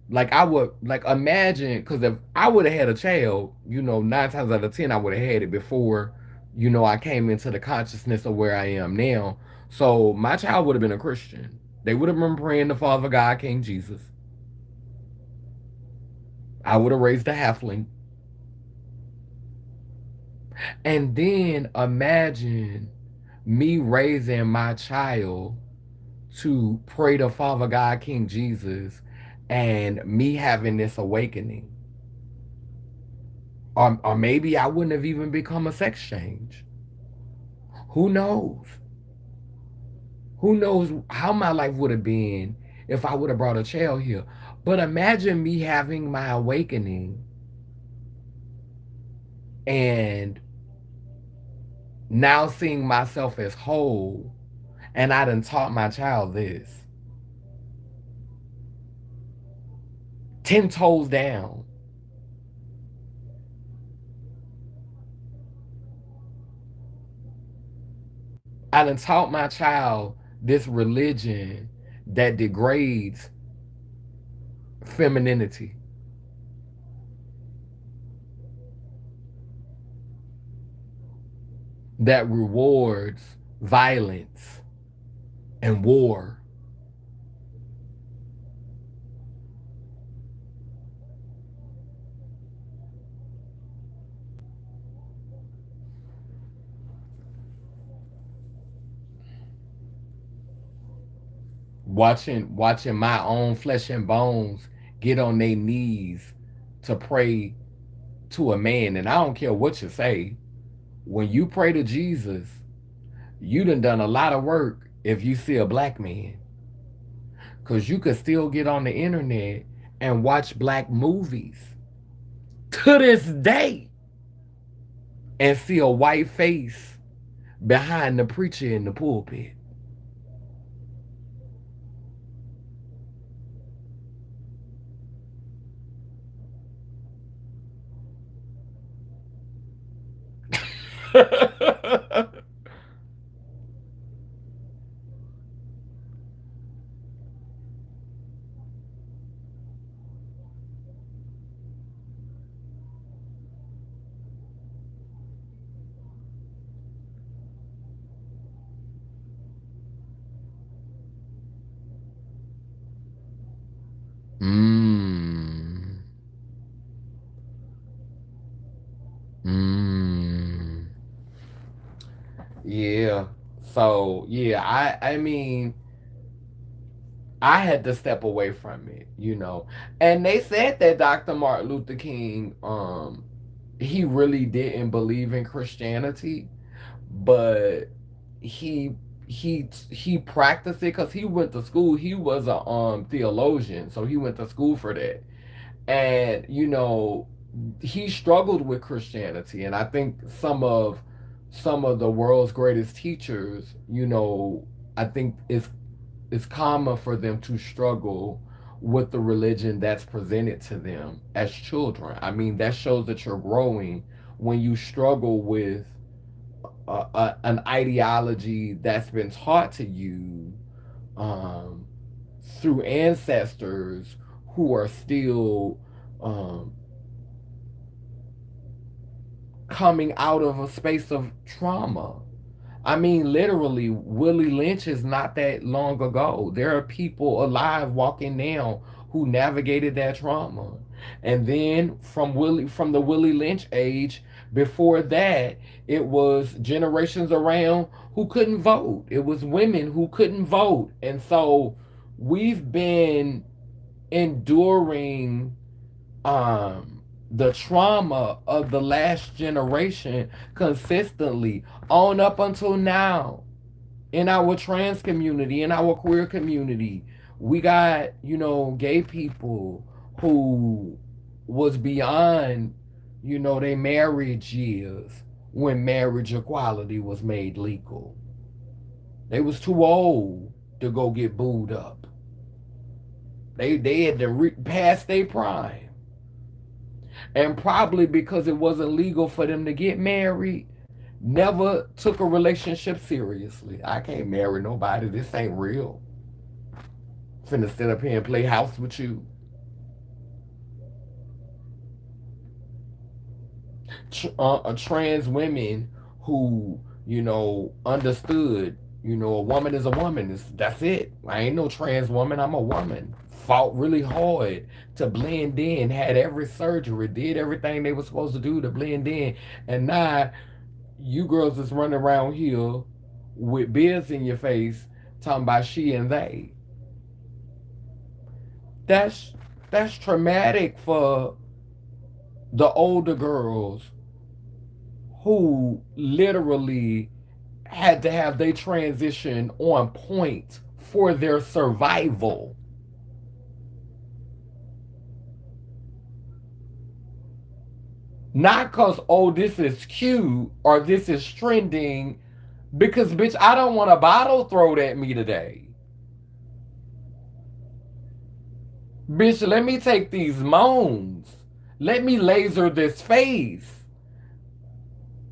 Speaker 1: Like I would like imagine because if I would have had a child, 9 times out of 10 I would have had it before, I came into the consciousness of where I am now. So my child would have been a Christian. They would have been praying to Father God, King Jesus. I would have raised a halfling. And then imagine me raising my child to pray to Father God, King Jesus, and me having this awakening. Or maybe I wouldn't have even become a sex change. Who knows? Who knows how my life would have been if I would have brought a child here? But imagine me having my awakening and now seeing myself as whole, and I done taught my child this. 10 toes down. I done taught my child this religion that degrades femininity, that rewards violence and war. Watching my own flesh and bones get on their knees to pray to a man. And I don't care what you say. When you pray to Jesus, you done a lot of work if you see a black man. Because you could still get on the internet and watch black movies to this day and see a white face behind the preacher in the pulpit. Mmm. Mmm. Yeah. So yeah, I mean, I had to step away from it. And they said that Dr. Martin Luther King, he really didn't believe in Christianity, but he he practiced it because he went to school. He was a theologian, so he went to school for that. And he struggled with Christianity, and I think some of the world's greatest teachers, I think it's common for them to struggle with the religion that's presented to them as children. I mean, that shows that you're growing when you struggle with an ideology that's been taught to you um, through ancestors who are still um, coming out of a space of trauma. I mean, literally, Willie Lynch is not that long ago. There are people alive walking now who navigated that trauma. And then from the Willie Lynch age, before that, it was generations around who couldn't vote. It was women who couldn't vote. And so we've been enduring the trauma of the last generation consistently on up until now in our trans community, in our queer community. We got, gay people who was beyond, their marriage years when marriage equality was made legal. They was too old to go get booed up. They had to pass their prime. And probably because it wasn't legal for them to get married, never took a relationship seriously. I can't marry nobody. This ain't real. Finna sit up here and play house with you. trans women who, understood, a woman is a woman. That's it. I ain't no trans woman. I'm a woman. Fought really hard to blend in, had every surgery, did everything they were supposed to do to blend in. And now you girls is running around here with beards in your face talking about she and they. That's that's traumatic for the older girls who literally had to have their transition on point for their survival. Not because, oh, this is cute or this is trending, because, bitch, I don't want a bottle thrown at me today. Bitch, let me take these moans. Let me laser this face.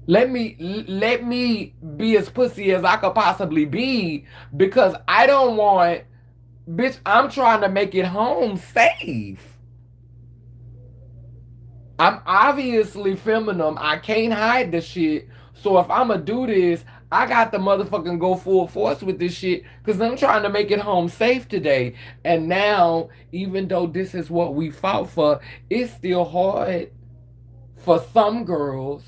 Speaker 1: Let me be as pussy as I could possibly be, because I don't want, bitch, I'm trying to make it home safe. I'm obviously feminine. I can't hide the shit. So if I'ma do this, I got to motherfucking go full force with this shit, because I'm trying to make it home safe today. And now, even though this is what we fought for, it's still hard for some girls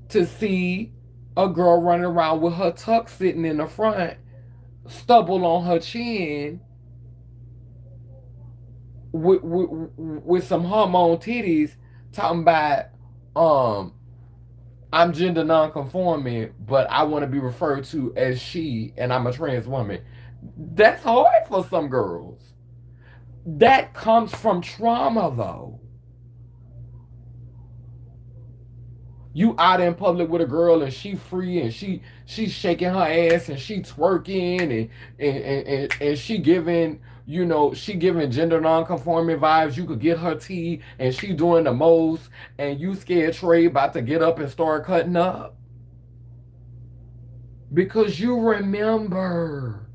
Speaker 1: to see a girl running around with her tuck sitting in the front, stubble on her chin, with some hormone titties, talking about, um, I'm gender non-conforming, but I want to be referred to as she, and I'm a trans woman. That's hard for some girls. That comes from trauma, though. You out in public with a girl and she free and she's shaking her ass and she twerking and she giving, she giving gender non-conforming vibes. You could get her tea and she doing the most, and you scared Trey about to get up and start cutting up because you remember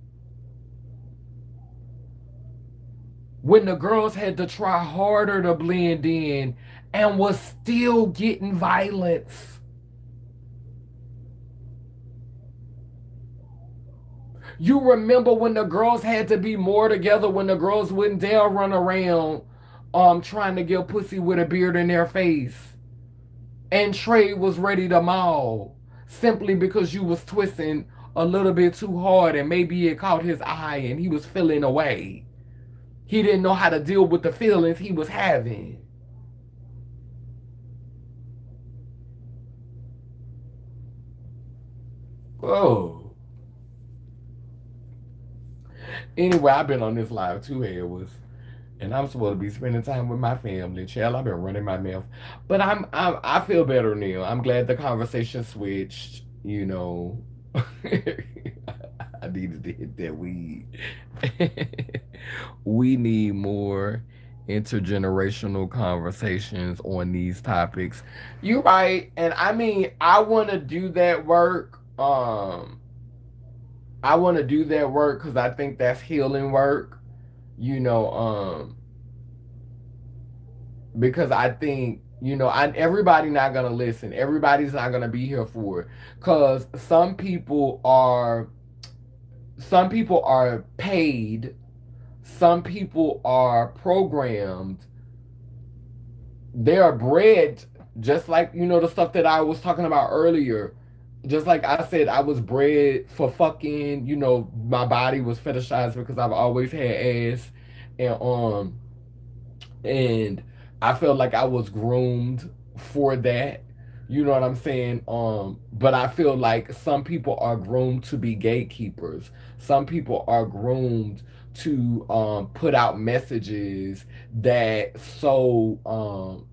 Speaker 1: when the girls had to try harder to blend in and was still getting violence. You remember when the girls had to be more together, when the girls wouldn't dare run around trying to get pussy with a beard in their face. And Trey was ready to maul simply because you was twisting a little bit too hard and maybe it caught his eye and he was feeling away. He didn't know how to deal with the feelings he was having. Oh. Anyway, I've been on this live 2 hours, and I'm supposed to be spending time with my family. Child, I've been running my mouth, but I feel better now. I'm glad the conversation switched. I needed to hit that weed. We need more intergenerational conversations on these topics. You're right, and I mean, I want to do that work. I want to do that work because I think that's healing work. You know, because I think, everybody not gonna listen. Everybody's not gonna be here for it, because some people are paid, some people are programmed, they are bred, just like, the stuff that I was talking about earlier. Just like I said, I was bred for fucking, my body was fetishized because I've always had ass, and and I felt like I was groomed for that. You know what I'm saying? But I feel like some people are groomed to be gatekeepers. Some people are groomed to put out messages that sow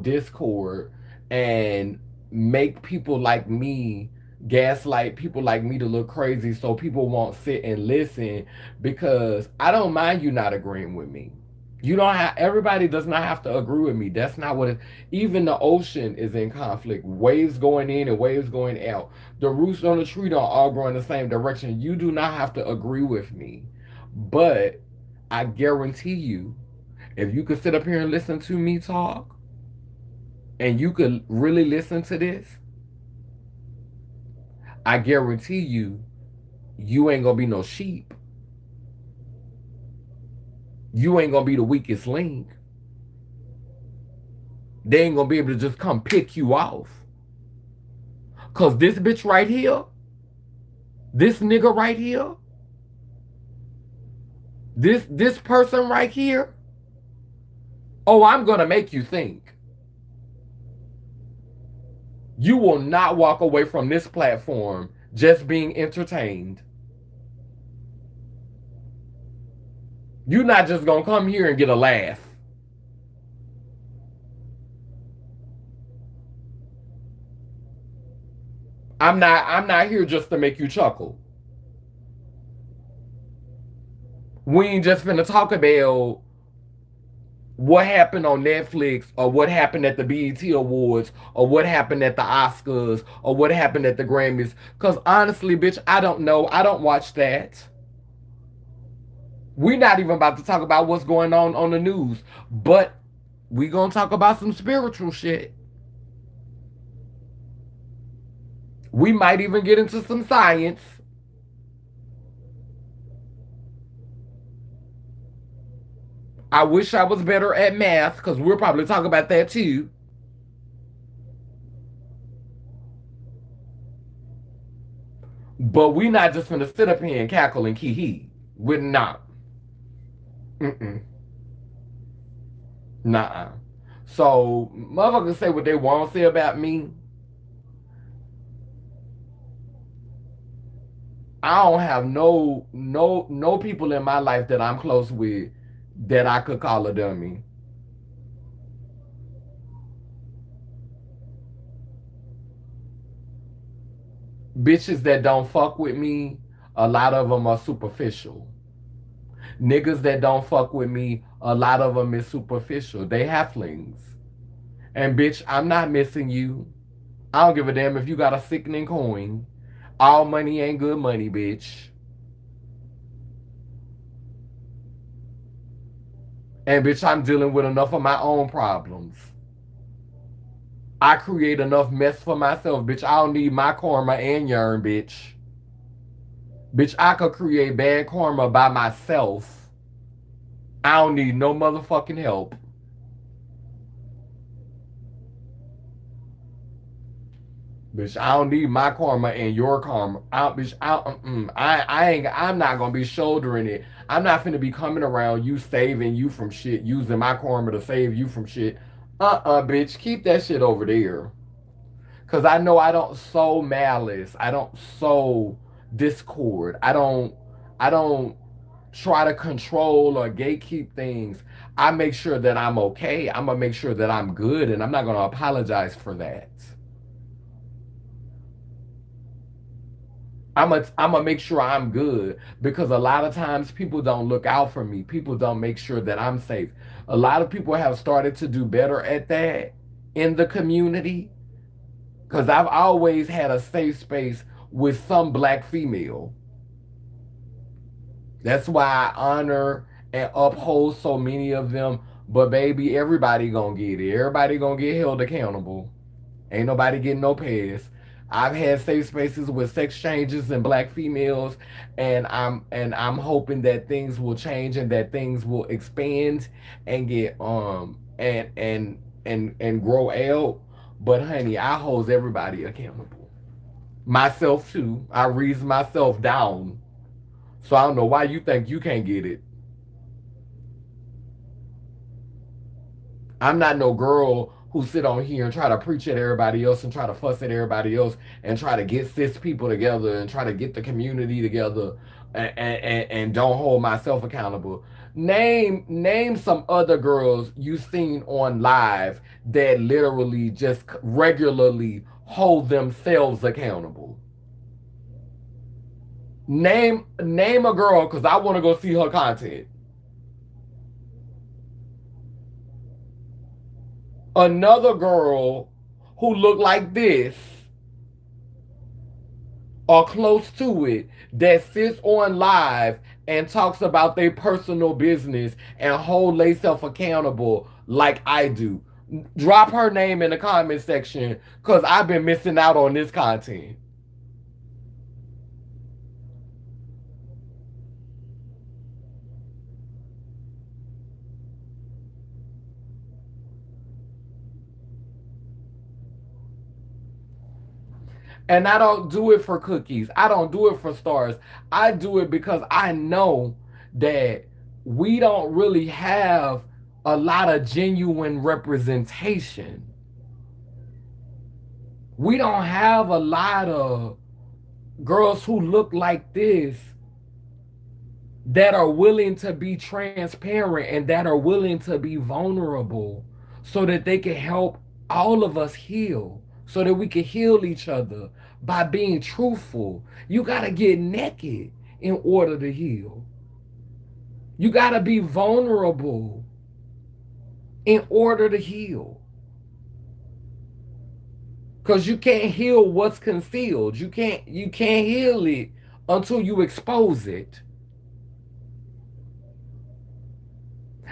Speaker 1: discord and make people like me, gaslight people like me to look crazy, so people won't sit and listen, because I don't mind you not agreeing with me. You don't have Everybody does not have to agree with me. That's not what it Even the ocean is in conflict. Waves going in and waves going out. The roots on the tree don't all grow in the same direction. You do not have to agree with me. But I guarantee you, if you could sit up here and listen to me talk, and you could really listen to this, I guarantee you, you ain't gonna be no sheep. You ain't gonna be the weakest link. They ain't gonna be able to just come pick you off. Cause this bitch right here, this nigga right here, this person right here, oh, I'm gonna make you think. You will not walk away from this platform just being entertained. You're not just gonna come here and get a laugh. I'm not here just to make you chuckle. We ain't just finna talk about what happened on Netflix or what happened at the BET Awards or what happened at the Oscars or what happened at the Grammys. Cause honestly, bitch, I don't know. I don't watch that. We're not even about to talk about what's going on the news, but we gonna talk about some spiritual shit. We might even get into some science. I wish I was better at math because we'll probably talk about that too. But we not just gonna sit up here and cackle and key hee. We're not. Mm-mm. Nah. So motherfuckers say what they want to say about me. I don't have no people in my life that I'm close with that I could call a dummy. Bitches that don't fuck with me, a lot of them are superficial. Niggas that don't fuck with me, a lot of them is superficial. They halflings. And bitch, I'm not missing you. I don't give a damn if you got a sickening coin. All money ain't good money, bitch. And bitch, I'm dealing with enough of my own problems. I create enough mess for myself, bitch. I don't need my karma and yearn, bitch. Bitch, I could create bad karma by myself. I don't need no motherfucking help. Bitch, I don't need my karma and your karma. Bitch, I ain't. I'm not gonna be shouldering it. I'm not finna be coming around you saving you from shit, using my karma to save you from shit. Bitch, keep that shit over there. Cause I know I don't sow malice. I don't sow discord. I don't try to control or gatekeep things. I make sure that I'm okay. I'm gonna make sure that I'm good, and I'm not gonna apologize for that. I'm gonna make sure I'm good because a lot of times people don't look out for me. People don't make sure that I'm safe. A lot of people have started to do better at that in the community because I've always had a safe space with some black female. That's why I honor and uphold so many of them. But baby, everybody gonna get it. Everybody gonna get held accountable. Ain't nobody getting no pass. I've had safe spaces with sex changes and black females, and I'm hoping that things will change and that things will expand and get and grow out. But honey, I hold everybody accountable. Myself too. I reason myself down. So I don't know why you think you can't get it. I'm not no girl who sit on here and try to preach at everybody else and try to fuss at everybody else and try to get cis people together and try to get the community together and don't hold myself accountable. Name some other girls you seen on live that literally just regularly hold themselves accountable. Name a girl because I want to go see her content. Another girl who looked like this or close to it that sits on live and talks about their personal business and hold themselves accountable like I do. Drop her name in the comment section because I've been missing out on this content. And I don't do it for cookies. I don't do it for stars. I do it because I know that we don't really have a lot of genuine representation. We don't have a lot of girls who look like this that are willing to be transparent and that are willing to be vulnerable so that they can help all of us heal, so that we can heal each other by being truthful. You got to get naked in order to heal. You got to be vulnerable in order to heal. Cuz you can't heal what's concealed. You can't heal it until you expose it.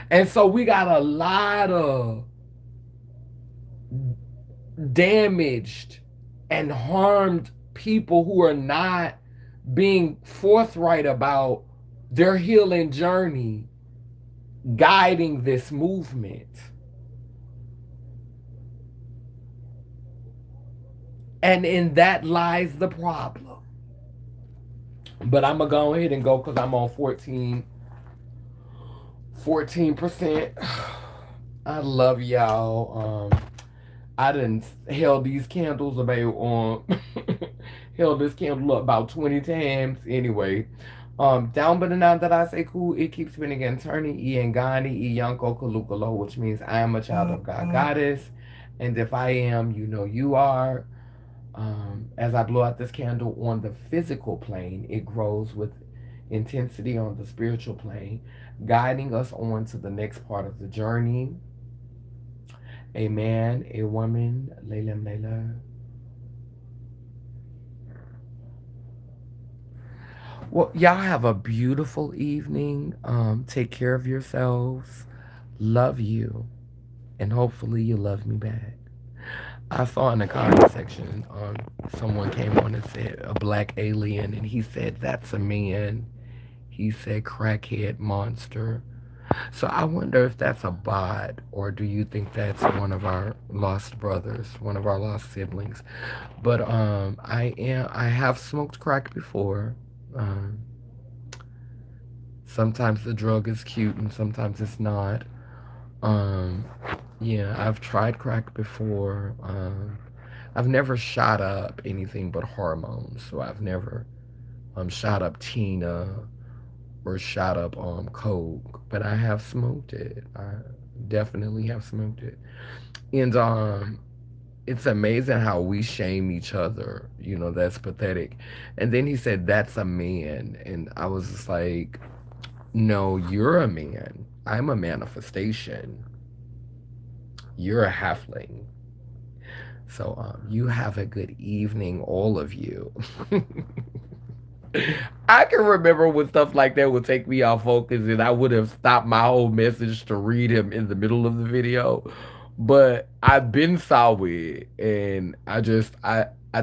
Speaker 1: And so we got a lot of damaged and harmed people who are not being forthright about their healing journey guiding this movement. And in that lies the problem. But I'm going to go ahead and go because I'm on 14%. I love y'all. I didn't held these candles about held this candle up about 20 times. Anyway, down but the nine that I say cool, it keeps spinning and turning. Iangani, Iyanko Kalukalo, which means I am a child of God Goddess. And if I am, you know you are. As I blow out this candle on the physical plane, it grows with intensity on the spiritual plane, guiding us on to the next part of the journey. A man, a woman, Layla Layla. Well, y'all have a beautiful evening. Take care of yourselves. Love you. And hopefully you love me back. I saw in the comment section, someone came on and said a black alien, and he said, "That's a man." He said, "Crackhead monster." So I wonder if that's a bot, or do you think that's one of our lost brothers, one of our lost siblings? But I have smoked crack before. Um, Sometimes the drug is cute and sometimes it's not. Um, yeah, I've tried crack before. I've never shot up anything but hormones, so I've never shot up Tina or shot up coke, but I have smoked it. I definitely have smoked it, and it's amazing how we shame each other. You know, that's pathetic. And then he said, "That's a man," and I was just like, "No, you're a man. I'm a manifestation. You're a halfling." So you have a good evening, all of you. I can remember when stuff like that would take me off focus and I would have stopped my whole message to read him in the middle of the video. But I've been saw it and I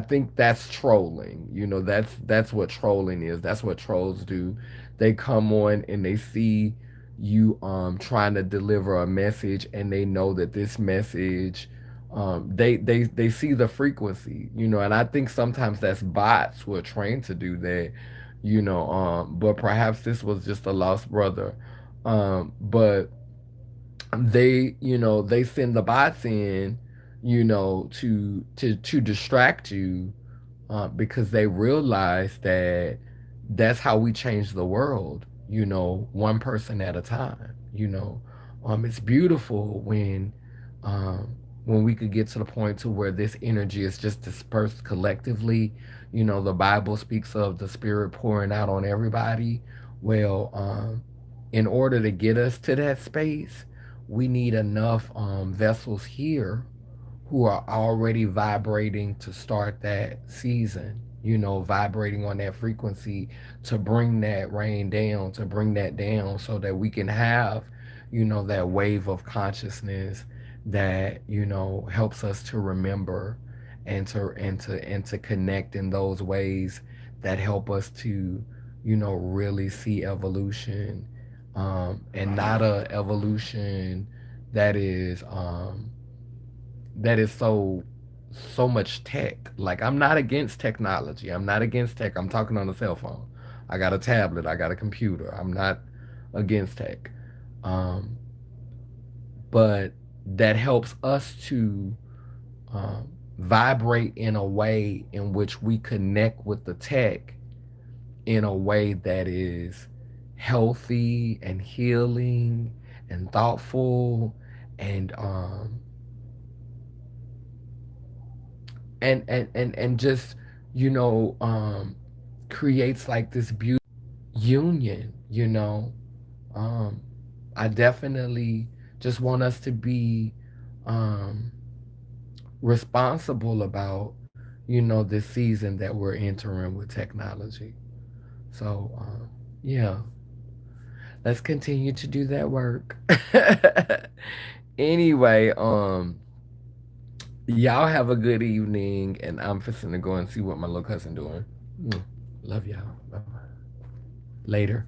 Speaker 1: think that's trolling. You know, that's what trolling is. That's what trolls do. They come on and they see you trying to deliver a message and they know that this message they see the frequency, you know, and I think sometimes that's bots who are trained to do that, you know, but perhaps this was just a lost brother. But they, you know, they send the bots in, you know, to distract you, because they realize that that's how we change the world, you know, one person at a time, you know. It's beautiful when we could get to the point to where this energy is just dispersed collectively. You know, the Bible speaks of the spirit pouring out on everybody. Well, in order to get us to that space, we need enough vessels here who are already vibrating to start that season, you know, vibrating on that frequency to bring that rain down, to bring that down so that we can have, you know, that wave of consciousness that, you know, helps us to remember and to connect in those ways that help us to, you know, really see evolution, and not a evolution that is so much tech. Like, I'm not against technology. I'm not against tech. I'm talking on a cell phone. I got a tablet. I got a computer. I'm not against tech. Um, but that helps us to vibrate in a way in which we connect with the tech in a way that is healthy and healing and thoughtful, and and just, you know, creates like this beautiful union, you know. um I definitely just want us to be um responsible about, you know, this season that we're entering with technology. So yeah, let's continue to do that work. Anyway, y'all have a good evening, and I'm fixing to go and see what my little cousin doing. Love y'all. Bye bye. Later.